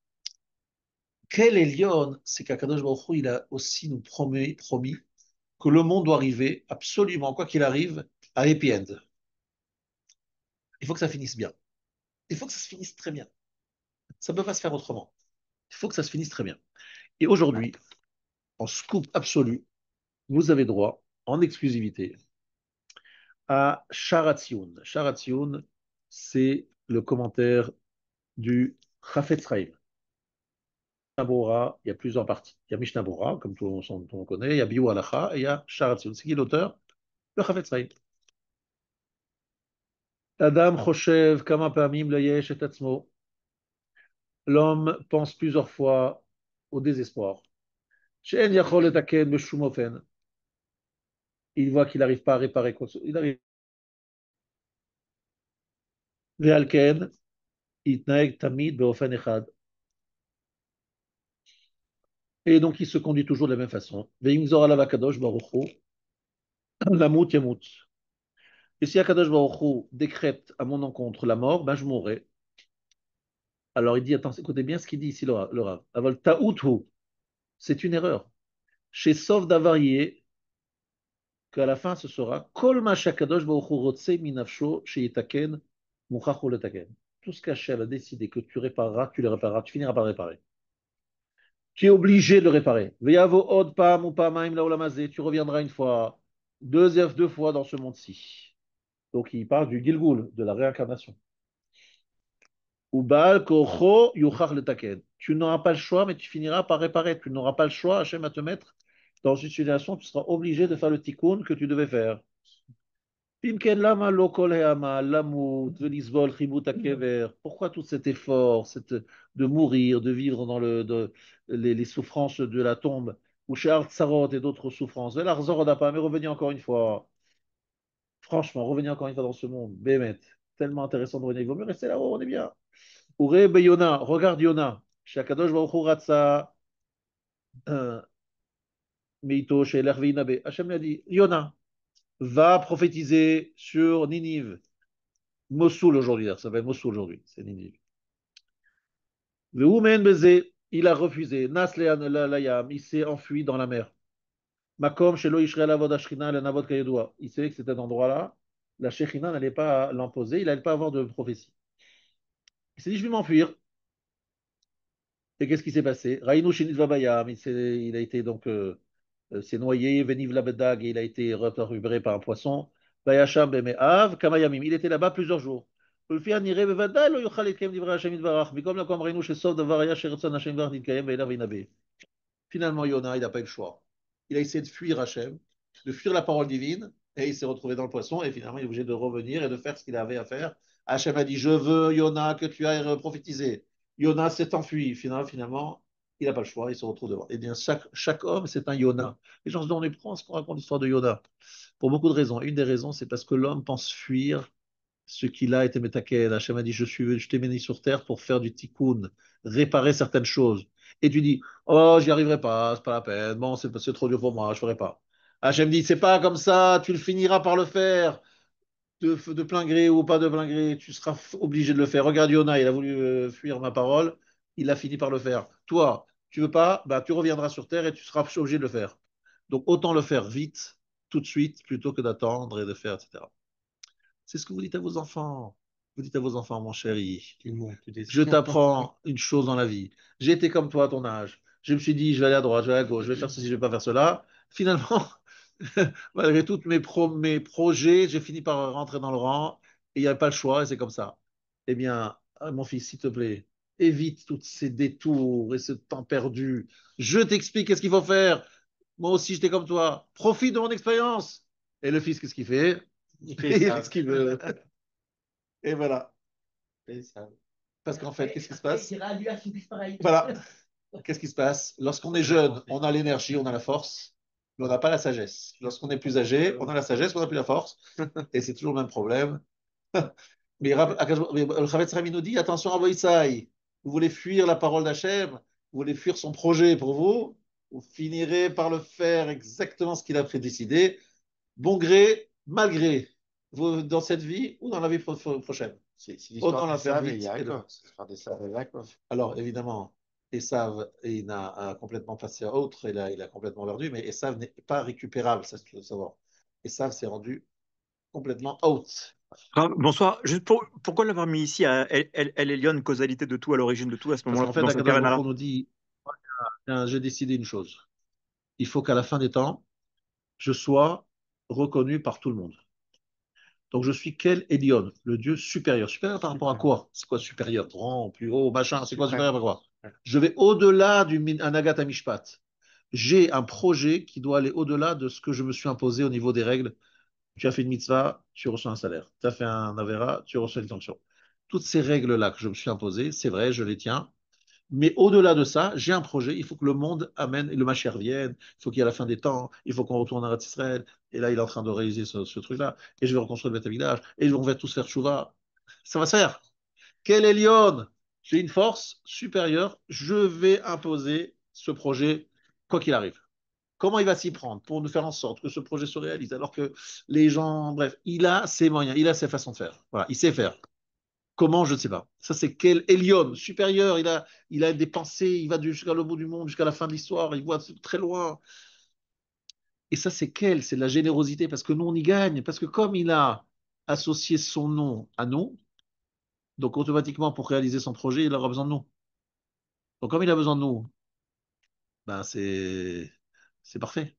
Quel est Lyon? C'est qu'Akadosh Baruch Hu, il a aussi nous promis que le monde doit arriver, absolument, quoi qu'il arrive, à happy end. Il faut que ça finisse bien. Il faut que ça se finisse très bien. Ça ne peut pas se faire autrement. Il faut que ça se finisse très bien. Et aujourd'hui, en scoop absolu, vous avez droit, en exclusivité, à Sharatioun. Sharatioun, c'est le commentaire du Chafetz Chaim. Mishnah Berurah, il y a plusieurs parties. Il y a Mishnah Berurah, comme tout le monde connaît, il y a Biur Halacha et il y a Sha'ar HaTziyut. C'est qui l'auteur? Le Chafetz Chaim. Adam Choshev Kama Pamim Lo Yesh Et Atzmo. L'homme pense plusieurs fois au désespoir. She'en Yachol Letaken B'Shum Ofen. Il voit qu'il n'arrive pas à réparer quoi que ce soit. Il arrive. Ve'al Ken Yitnaeg Tamid Be'ofen Echad. Et donc il se conduit toujours de la même façon. Ve'im Zor Alav HaKadosh Baruch Hu, Lamut Yamut. Et si Akadosh Baruch Hu décrète à mon encontre la mort, ben je mourrai. Alors il dit, attends, écoutez bien ce qu'il dit ici le Rav. Aval ta'uthu, c'est une erreur. Chez Sov Davarié, qu'à la fin ce sera Kol ma shakadosh Baruch Hu rotse minafsho sheyitaken muchachu letaken. Tout ce qu'Hachem a décidé que tu répareras, tu le répareras, tu finiras par le réparer. Tu es obligé de le réparer. Veyavo od pam ou pamaim laolamazé, tu reviendras une fois, deux fois dans ce monde-ci. Donc il parle du Gilgul, de la réincarnation. Ou Baal Kocho Yuchach Letaken. Tu n'auras pas le choix, mais tu finiras par réparer. Tu n'auras pas le choix, Hachem va te mettre dans une situation où tu seras obligé de faire le tikkun que tu devais faire. Pimken lama lo kol heama, lamut, velisbol, chibut akever. Pourquoi tout cet effort, de mourir, de vivre dans les souffrances de la tombe, ou chez Sarot et d'autres souffrances. Velarzor pas, mais revenez encore une fois. Franchement, revenez encore une fois dans ce monde. Bémet, tellement intéressant de revenir. Il vaut mieux rester là-haut, on est bien. Uré Yona, regarde Yona. Shakadosh Baruch Hu Ratsa Meito chez Lervinabe. Hachem lui a dit Yona, va prophétiser sur Ninive. Mossoul aujourd'hui, ça s'appelle Mossoul aujourd'hui, c'est Ninive. Veumen Beze, il a refusé. Nas Layam, il s'est enfui dans la mer. Makom Shelo Israël Avod Ashrina, le Navod Kayedoua. Il savait que cet endroit-là, la Shekhinah n'allait pas l'imposer, il n'allait pas avoir de prophétie. Il s'est dit je vais m'enfuir. Et qu'est-ce qui s'est passé? Raïnou Shinit Vabayam, il a été donc s'est noyé, Veniv Labedag, et il a été récupéré par un poisson. Vayasham Beme'av, Kamayamim. Il était là-bas plusieurs jours. ולפי הנראה בוודאי לא יוכל להתקיים דברי השם יתברך, מכל מקום ראינו שסוף דבר היה שרצון השם יתברך נתקיים ואליו ינבא. Finalement, Yona, il n'a pas eu le choix. Il a essayé de fuir Hachem, de fuir la parole divine, et il s'est retrouvé dans le poisson, et finalement, il est obligé de revenir et de faire ce qu'il avait à faire. Hachem a dit, je veux, Yona, que tu ailles prophétiser. Yona s'est enfui. Finalement, il n'a pas le choix, il se retrouve devant. Eh bien, chaque homme, c'est un Yona. Les gens se disent, on est prend ce qu'on raconte l'histoire de Yona. Pour beaucoup de raisons. Une des raisons, c'est parce que l'homme pense fuir ce qu'il a été métaken. Hachem a dit, je t'ai mis sur terre pour faire du tikkun, réparer certaines choses. Et tu dis, oh, j'y arriverai pas, c'est pas la peine, bon, c'est trop dur pour moi, je ferai pas. Hachem dit, c'est pas comme ça, tu le finiras par le faire, de plein gré ou pas de plein gré, tu seras obligé de le faire. Regarde Yona, il a voulu fuir ma parole, il a fini par le faire. Toi, tu veux pas, bah, tu reviendras sur terre et tu seras obligé de le faire. Donc autant le faire vite, tout de suite, plutôt que d'attendre et de faire, etc. C'est ce que vous dites à vos enfants. Vous dites à vos enfants, mon chéri, je t'apprends une chose dans la vie. J'ai été comme toi à ton âge. Je me suis dit, je vais aller à droite, je vais aller à gauche, je vais faire ceci, je vais pas faire cela. Finalement, malgré tous mes projets, j'ai fini par rentrer dans le rang et il n'y avait pas le choix et c'est comme ça. Eh bien, mon fils, s'il te plaît, évite tous ces détours et ce temps perdu. Je t'explique qu'est-ce qu'il faut faire. Moi aussi, j'étais comme toi. Profite de mon expérience. Et le fils, qu'est-ce qu'il fait? Il fait ce qu'il veut. Et voilà. Parce qu'en fait, qu'est-ce qui se passe? Voilà. Qu'est-ce qui se passe? Lorsqu'on est jeune, on a l'énergie, on a la force, mais on n'a pas la sagesse. Lorsqu'on est plus âgé, on a la sagesse, mais on n'a plus la force. Et c'est toujours le même problème. Mais le Chavetz Chaim nous dit, attention à Voïsaï, vous voulez fuir la parole d'Hachem, vous voulez fuir son projet pour vous, vous finirez par le faire exactement ce qu'il a prédécidé, bon gré, mal gré, dans cette vie ou dans la vie prochaine. Autant la faire vite. Alors, évidemment, Esav, a complètement passé à autre, il a complètement perdu, mais Esav n'est pas récupérable, ça, il faut savoir. Esav s'est rendu complètement out. Ah, bonsoir. Juste pourquoi l'avoir mis ici à El Elyon, causalité de tout, à l'origine de tout, à ce Parce moment-là, qu'en fait, dans cette Akadosh Baruch caravane-là? Hu nous dit, j'ai décidé une chose. Il faut qu'à la fin des temps, je sois reconnu par tout le monde. Donc je suis quel Elion, le Dieu supérieur. Supérieur par rapport à quoi? C'est quoi supérieur? Grand, plus haut, machin, c'est quoi Suprême. supérieur par quoi? Je vais au-delà du Anagat Mishpat. J'ai un projet qui doit aller au-delà de ce que je me suis imposé au niveau des règles. Tu as fait une mitzvah, tu reçois un salaire. Tu as fait un avera, tu reçois une sanction. Toutes ces règles-là que je me suis imposées, c'est vrai, je les tiens. Mais au-delà de ça, j'ai un projet. Il faut que le monde amène, et le Mashiach vienne. Il faut qu'il y ait la fin des temps. Il faut qu'on retourne à Eretz Israël. Et là, il est en train de réaliser ce truc-là. Et je vais reconstruire le Beth Amikdash. Et on va tous faire Tchouva. Ça va se faire. Quel Elion? J'ai une force supérieure. Je vais imposer ce projet, quoi qu'il arrive. Comment il va s'y prendre pour nous faire en sorte que ce projet se réalise alors que les gens, bref, il a ses moyens, il a ses façons de faire. Voilà, il sait faire. Comment, je ne sais pas. Ça, c'est quel Elion supérieur. Il a des pensées, il va jusqu'à le bout du monde, jusqu'à la fin de l'histoire, il voit très loin. Et ça, c'est quel? C'est de la générosité parce que nous, on y gagne. Parce que comme il a associé son nom à nous, donc automatiquement, pour réaliser son projet, il aura besoin de nous. Donc comme il a besoin de nous, ben c'est parfait.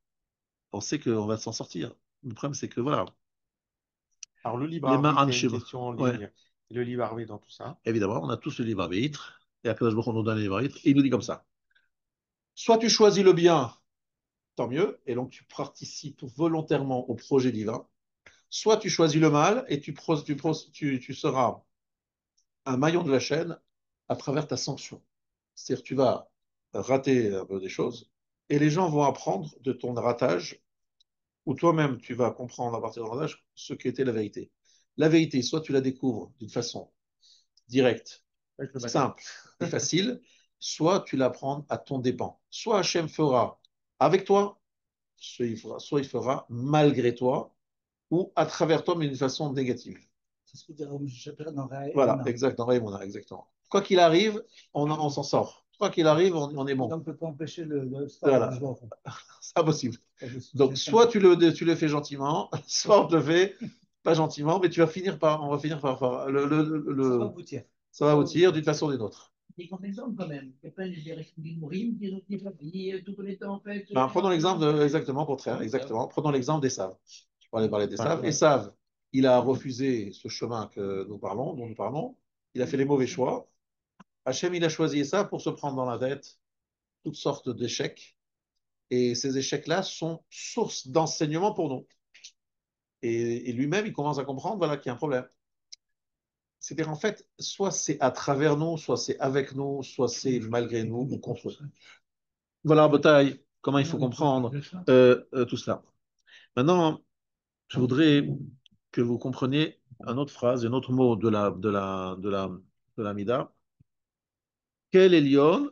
On sait qu'on va s'en sortir. Le problème, c'est que voilà, Alors, le libre les mains arbitre, en il y a une Shiva. question en Ouais, ligne. Le libre arbitre dans tout ça. évidemment, on a tous le libre arbitre. Et Akadosh Baruch Hu nous donne le libre arbitre. Et il nous dit comme ça. Soit tu choisis le bien, tant mieux, et donc tu participes volontairement au projet divin. Soit tu choisis le mal et tu seras un maillon de la chaîne à travers ta sanction. C'est-à-dire que tu vas rater un peu des choses et les gens vont apprendre de ton ratage ou toi-même tu vas comprendre à partir de ton ratage ce qu'était la vérité. La vérité, soit tu la découvres d'une façon directe, simple et facile, soit tu l'apprends à ton dépens. Soit Hachem fera avec toi, soit il fera malgré toi, ou à travers toi, mais d'une façon négative. C'est ce que dirait M. Chaperon dans Voilà, Raïmona. exact, dans Raïmouna, exactement. Quoi qu'il arrive, on s'en sort. Quoi qu'il arrive, on est On bon. ne peut pas empêcher le sport Voilà, de jouer. c'est impossible. C'est Donc, soit tu le fais gentiment, soit on te le fait pas gentiment, mais on va finir par Ça va aboutir. ça va aboutir d'une façon ou d'une autre. Des grands exemples quand même. Il y a plein de directions du Mourim qui ont pas payé tout le temps en fait. Ben, prenons l'exemple exactement contraire, exactement. Prenons l'exemple d'Esav. Je parlais parler d'Esav. Esav, il a refusé ce chemin dont nous parlons. Il a fait les mauvais choix. Hachem, il a choisi ça pour se prendre dans la tête toutes sortes d'échecs. Et ces échecs-là sont source d'enseignement pour nous. Et lui-même, il commence à comprendre voilà, qu'il y a un problème. C'est-à-dire, en fait, soit c'est à travers nous, soit c'est avec nous, soit c'est malgré nous ou contre nous. Voilà, bataille, comment il faut comprendre tout cela. Maintenant, je voudrais que vous compreniez une autre phrase, un autre mot de la Mida. Quel est Lyon?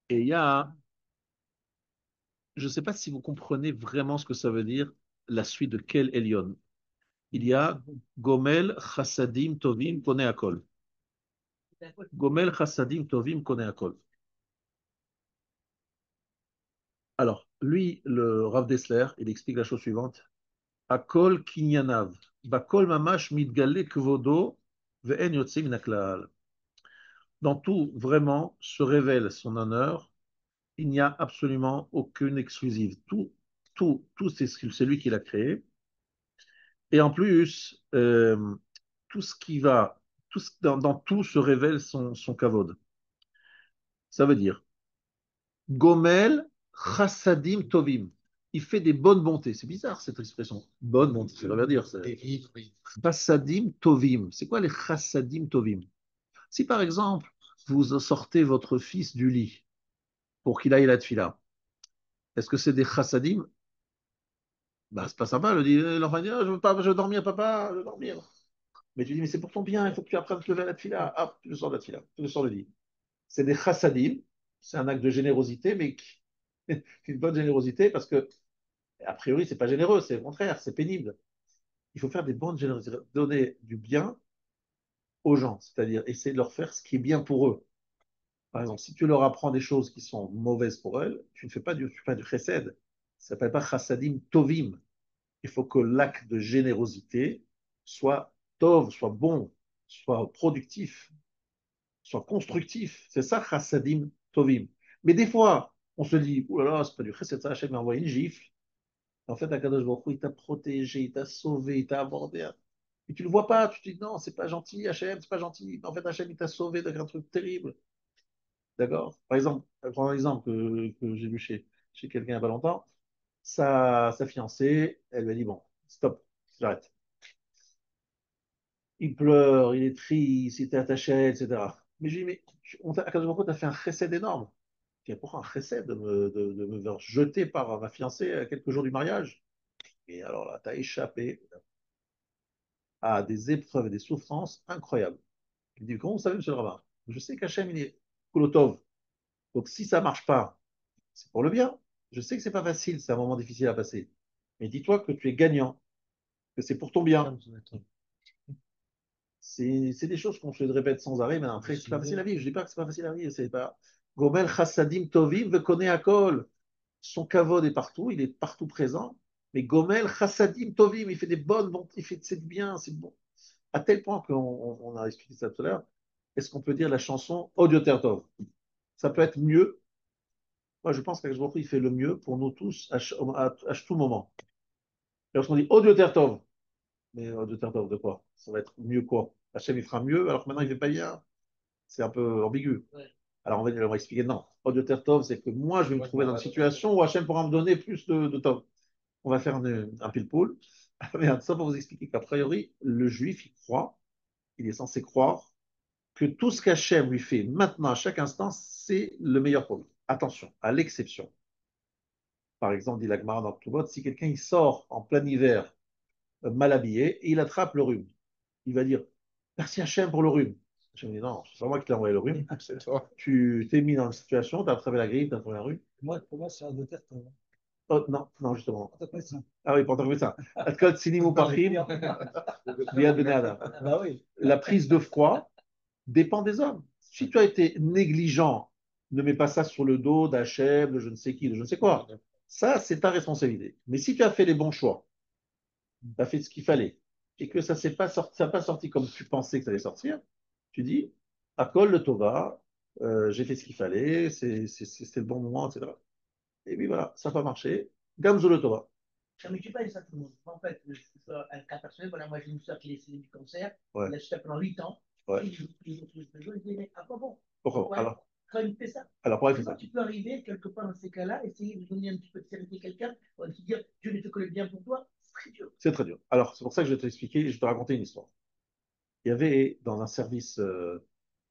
Et il y a, je ne sais pas si vous comprenez vraiment ce que ça veut dire, la suite de quel Elion. Il y a Gomel Chassadim Tovim Kone Akol. Gomel Chassadim Tovim Kone Akol. Alors, lui, le Rav Dessler, il explique la chose suivante. Akol Kinyanav. Bakol Mamash Mitgale Kvodo Ve'en Yotzim Naklal. Dans tout, vraiment, se révèle son honneur. Il n'y a absolument aucune exclusive. Tout c'est lui qui l'a créé. Et en plus, tout ce qui va, dans tout se révèle son kavod. Ça veut dire Gomel chassadim tovim. Il fait des bonnes bontés. C'est bizarre cette expression. Bonne bonté, ça veut dire. Chassadim tovim. C'est quoi les chassadim tovim? Si par exemple, vous sortez votre fils du lit pour qu'il aille à la tfila, est-ce que c'est des chassadim? Bah, c'est pas sympa. L'enfant dit ah, je veux dormir, papa, je veux dormir. Mais tu dis, mais c'est pour ton bien, il faut que tu apprennes à te lever à la tfila. Hop, tu le sors de la tfila, tu le sors du lit. C'est des chassadim, c'est un acte de générosité, mais une bonne générosité parce que, a priori, c'est pas généreux, c'est au contraire, c'est pénible. Il faut faire des bonnes générosités, donner du bien aux gens, c'est-à-dire essayer de leur faire ce qui est bien pour eux. Par exemple, si tu leur apprends des choses qui sont mauvaises pour elles, tu fais pas du chesed. Ça s'appelle pas chassadim tovim. Il faut que l'acte de générosité soit tov, soit bon, soit productif, soit constructif. C'est ça, chassadim tovim. Mais des fois, on se dit, oh là là, c'est pas du chesed, ça, Hachem m'a envoyé une gifle. En fait, Akadosh Baruch Hu, il t'a protégé, il t'a sauvé, il t'a abordé. Et tu ne le vois pas, tu te dis non, c'est pas gentil, Hachem, c'est pas gentil. Mais en fait, Hachem, il t'a sauvé d'un truc terrible. D'accord? Par exemple, prends un exemple que j'ai vu chez quelqu'un il n'y a pas longtemps. Sa fiancée, elle lui a dit bon, stop, j'arrête. Il pleure, il est triste, il était attaché à elle, etc. Mais je lui dis, mais Akadosh Baruch Hu t'a fait un chesed énorme. Je dis, pourquoi un chesed de me faire jeter par ma fiancée à quelques jours du mariage? Et alors là, tu as échappé à des épreuves et des souffrances incroyables. Il dit, comment vous savez, monsieur le rabbin? Je sais qu'Hachem, il est Kulotov. Donc si ça ne marche pas, c'est pour le bien. Je sais que c'est pas facile, c'est un moment difficile à passer. Mais dis-toi que tu es gagnant, que c'est pour ton bien. C'est des choses qu'on se répète sans arrêt, mais après, c'est pas facile à vivre. Je dis pas que c'est pas facile à vivre, c'est pas. Gomel chassadim tovim ve'konei akol. Son kavod est partout, il est partout présent. Mais Gomel chassadim tovim, il fait des bonnes, bon, il fait c'est bien, c'est bon. À tel point qu'on a expliqué ça tout à l'heure, est-ce qu'on peut dire la chanson Odioter Tov? Ça peut être mieux. Moi, je pense qu'Akadosh il fait le mieux pour nous tous à tout moment. Lorsqu'on dit Odioter Tov, mais Odioter Tov de quoi? Ça va être mieux quoi? Hachem, il fera mieux, alors que maintenant, il fait pas bien. C'est un peu ambigu. Ouais. Alors on va expliquer non. Odioter Tov, c'est que moi, je vais me trouver dans une situation où Hachem pourra me donner plus de Tov. On va faire un pile-poule. Mais ça pour vous expliquer qu'a priori, le juif, il croit, il est censé croire que tout ce qu'Hachem lui fait maintenant, à chaque instant, c'est le meilleur pour lui. Attention, à l'exception. Par exemple, dit l'Agmara dans Ktubot, si quelqu'un il sort en plein hiver mal habillé et il attrape le rhume, il va dire merci Hachem pour le rhume. Hachem dit non, c'est pas moi qui t'ai envoyé le rhume. C'est toi. Tu t'es mis dans une situation, tu as attrapé la grippe, tu as attrapé la rhume. Pour moi, c'est un de terre. Oh, non, non, justement. Après ça. Ah oui, pour t'en ça. Atkot sinim pachim, biad bnei adam. Ah bah oui. La prise de froid dépend des hommes. Si tu as été négligent, ne mets pas ça sur le dos d'Hachem, de je ne sais qui, de je ne sais quoi. Ça, c'est ta responsabilité. Mais si tu as fait les bons choix, tu as fait ce qu'il fallait, et que ça s'est pas sorti, ça n'a pas sorti comme tu pensais que ça allait sortir, tu dis, à col le Tova, j'ai fait ce qu'il fallait, c'est le bon moment, etc. Et puis voilà, ça n'a pas marché. Gamzo le Tova. Ça ne me dit pas ça tout le monde. En fait, je fais un cas personnel. Voilà, moi, j'ai une soeur qui est décédée du cancer. Ouais. Elle a souffert pendant 8 ans. Ouais. Et les autres besoins, ils disaient, mais à quoi bon? Pourquoi? Quand il fait ça. Alors, pourquoi il fait ça? Tu peux arriver quelque part dans ces cas-là, essayer de donner un petit peu de sérénité à quelqu'un, ou de te dire Dieu ne te connaît bien pour toi, c'est très dur. C'est très dur. Alors, c'est pour ça que je vais te expliquer, je vais te raconter une histoire. Il y avait dans un service,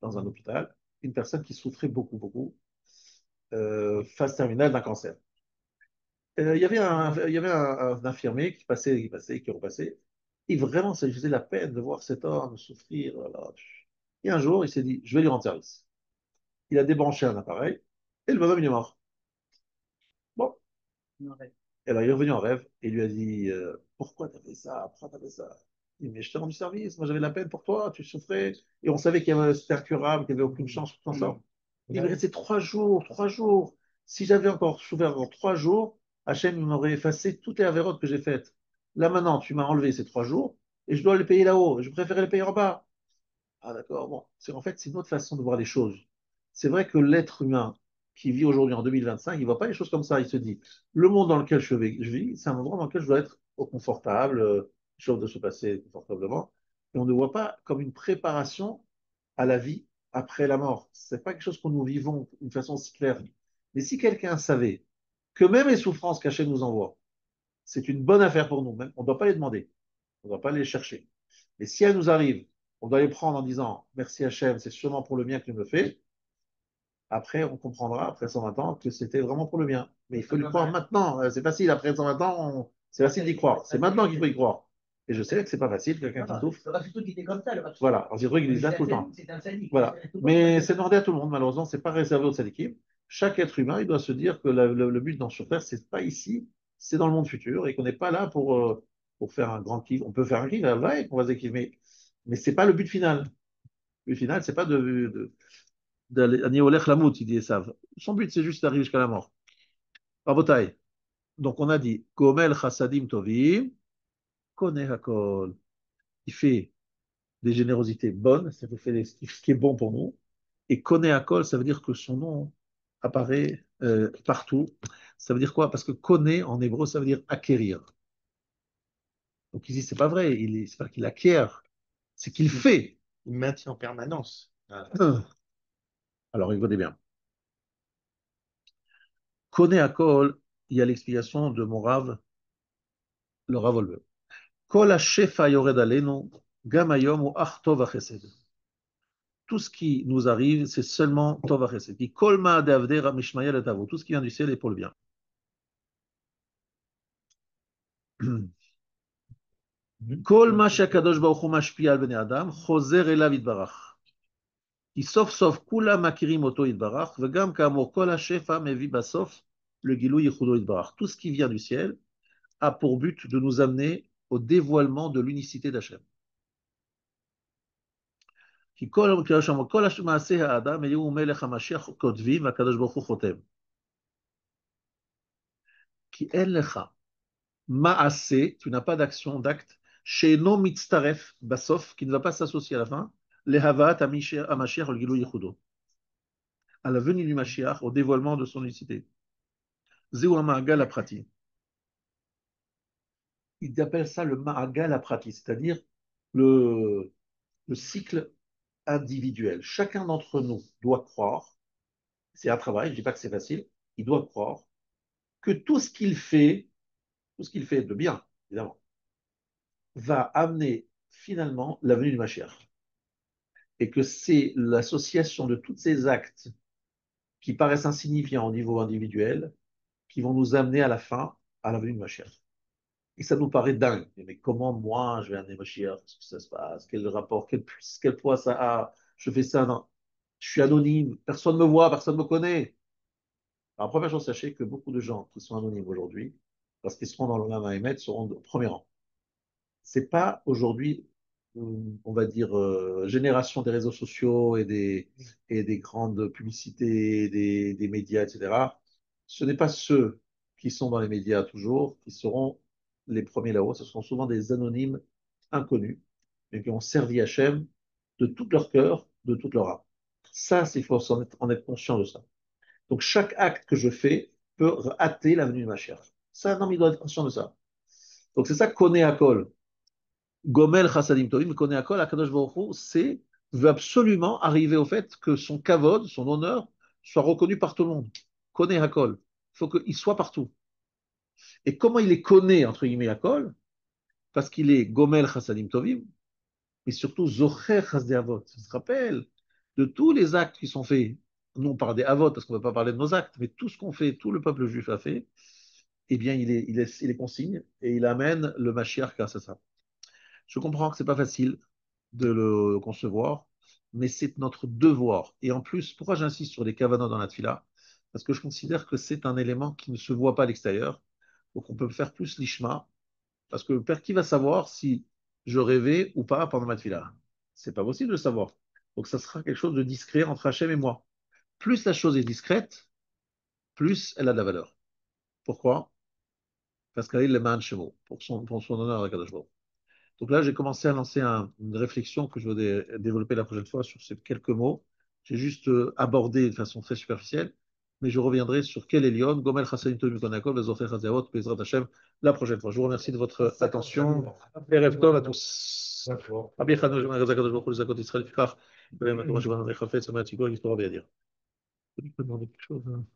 dans un hôpital, une personne qui souffrait beaucoup, beaucoup, phase terminale d'un cancer. Il y avait un infirmier qui repassait, et vraiment, ça lui faisait la peine de voir cet homme souffrir. Voilà. Et un jour, il s'est dit, je vais lui rendre service. Il a débranché un appareil, et le bonhomme, il est mort. Bon, et alors il est revenu en rêve, et il lui a dit, pourquoi tu as fait ça? Pourquoi tu as fait ça? Il dit, mais je t'ai rendu service, moi j'avais de la peine pour toi, tu souffrais, et on savait c'était incurable, qu'il n'y avait aucune chance pour t'en sortir. Il me restait 3 jours, 3 jours. Si j'avais encore souffert encore 3 jours, Hachem m'aurait effacé toutes les avérotes que j'ai faites. Là maintenant, tu m'as enlevé ces 3 jours et je dois les payer là-haut. Je préférais les payer en bas. Ah d'accord, bon. En fait, c'est une autre façon de voir les choses. C'est vrai que l'être humain qui vit aujourd'hui en 2025, il ne voit pas les choses comme ça. Il se dit, le monde dans lequel je vis, c'est un endroit dans lequel je dois être au confortable, les choses doivent se passer confortablement. Et on ne voit pas comme une préparation à la vie après la mort. Ce n'est pas quelque chose que nous vivons d'une façon si claire. Mais si quelqu'un savait que même les souffrances qu'Hachem nous envoie, c'est une bonne affaire pour nous, même, on ne doit pas les demander, on ne doit pas les chercher. Mais si elles nous arrivent, on doit les prendre en disant merci Hachem, c'est sûrement pour le bien que tu me fais. Après, on comprendra, après 120 ans, que c'était vraiment pour le bien. Mais il faut y croire maintenant. C'est facile, après 120 ans, c'est facile d'y croire. C'est maintenant qu'il faut y croire. Et je sais que c'est pas facile, quelqu'un qui souffre. Le Rafitou qui était comme ça, le Rafitou. Voilà, on dirait qu'il est là tout le temps. C'est un sadique. Voilà. Mais c'est demandé à tout le monde, malheureusement, c'est pas réservé aux sadikim. Chaque être humain, il doit se dire que le but dans sur Terre, c'est pas ici, c'est dans le monde futur, et qu'on n'est pas là pour faire un grand kiff. On peut faire un kiff, là, et qu'on va se kiffer, mais c'est pas le but final. Le but final, c'est pas d'aller à Néolech Lamout, il dit Esav. Son but, c'est juste d'arriver jusqu'à la mort. Rabotai. Donc, on a dit, Gomel Chassadim Tovim, Koneh Hakol. Il fait des générosités bonnes, ça fait ce qui est bon pour nous. Et Koneh Hakol, ça veut dire que son nom apparaît partout. Ça veut dire quoi? Parce que Koneh, en hébreu, ça veut dire acquérir. Donc ici, c'est pas vrai, c'est pas qu'il acquiert, c'est qu'il fait. Il maintient en permanence. Alors, écoutez bien. Kone Akol, il y a l'explication de mon Rav, le Rav Olbe. Kol ha-shefa yored alenu, gam hayom hu ach tov ha-chesed. Tout ce qui nous arrive, c'est seulement tov ha-chesed. Ki kol ma de'avdei mishmayel et avo. Tout ce qui vient du ciel est pour le bien. Kol ma shakadosh baruch hu mashpia al bnei adam, choser elav yitbarach. Ki sof sof kulam makirim oto yitbarach, vegam ka'amor kol ha-shefa mevi basof, le gilou yichudo yitbarach. Tout ce qui vient du ciel a pour but de nous amener au dévoilement de l'unicité d'Hachem. כי כל שם, כל מעשה האדם יהיו מלך המשיח כותבים והקדוש ברוך הוא חותם. כי אין לך מעשה, tu n'as pas d'action, d'acte, שאינו מצטרף בסוף, qui ne va pas s'associer à la fin, להבאת המשיח ולגילוי ייחודו. À la venue du Mashiach, au dévoilement de son unicité. זהו המעגל הפרטי. Il appelle ça le מעגל הפרטי, c'est-à-dire le cycle individuel. Chacun d'entre nous doit croire, c'est un travail, je ne dis pas que c'est facile, il doit croire que tout ce qu'il fait de bien, évidemment, va amener finalement la venue du Mashiach. Et que c'est l'association de tous ces actes qui paraissent insignifiants au niveau individuel qui vont nous amener à la fin à la venue du Mashiach. Et ça nous paraît dingue. Mais comment moi je vais amener Mashiach? Qu'est-ce que ça se passe? Quel rapport? Quel poids ça a? Je fais ça, non. Je suis anonyme, personne ne me voit, personne ne me connaît. Alors, première chose, sachez que beaucoup de gens qui sont anonymes aujourd'hui, parce qu'ils seront dans le même Mahomet, seront au premier rang. C'est pas aujourd'hui, on va dire, génération des réseaux sociaux et des grandes publicités, des médias, etc. Ce n'est pas ceux qui sont dans les médias toujours qui seront les premiers là-haut. Ce seront souvent des anonymes inconnus, mais qui ont servi Hachem de tout leur cœur, de toute leur âme. Ça, il faut en être conscient de ça. Donc, chaque acte que je fais peut hâter la venue de ma chair. Ça, non, mais il doit être conscient de ça. Donc, c'est ça qu'on est à Kol. Gomel Chassadim Tovim, connaît à Kol, Akadosh Baruch Hu, c'est veut absolument arriver au fait que son kavod, son honneur, soit reconnu par tout le monde. Connaît à Kol. Il faut qu'il soit partout. Et comment il est connu, entre guillemets, à Kol? Parce qu'il est Gomel Chassadim Tovim, mais surtout Zocher Chasdei Avot. Ça se rappelle de tous les actes qui sont faits, non par des Avot, parce qu'on ne va pas parler de nos actes, mais tout ce qu'on fait, tout le peuple juif a fait, eh bien, il les consigne et il amène le Mashiach grâce à ça. Je comprends que ce n'est pas facile de le concevoir, mais c'est notre devoir. Et en plus, pourquoi j'insiste sur les kavanot dans la tfila? Parce que je considère que c'est un élément qui ne se voit pas à l'extérieur. Donc on peut faire plus l'ishma, parce que qui va savoir si je rêvais ou pas pendant ma tfila? C'est pas possible de le savoir. Donc ça sera quelque chose de discret entre Hachem et moi. Plus la chose est discrète, plus elle a de la valeur. Pourquoi? Parce qu'elle est le man shemo, pour son honneur à Kadosh Baruch. Donc là, j'ai commencé à lancer une réflexion que je vais développer la prochaine fois sur ces quelques mots. J'ai juste abordé de façon très superficielle, mais je reviendrai sur quel est Lyon, Gomel Chassanim Tovim Konakol, Bezocher Chaziavot, Bezrat Hashem, la prochaine fois. Je vous remercie de votre attention. Et rêve tov à tous. Rabbi Chanou, Shema Razak Kadosh Baruch Hu, Zakot Israël, Fikach, Ve'em Torah Shuvah Nechafetz, Amat Yigor, Yistorah Be'adir. Je peux demander quelque chose, hein.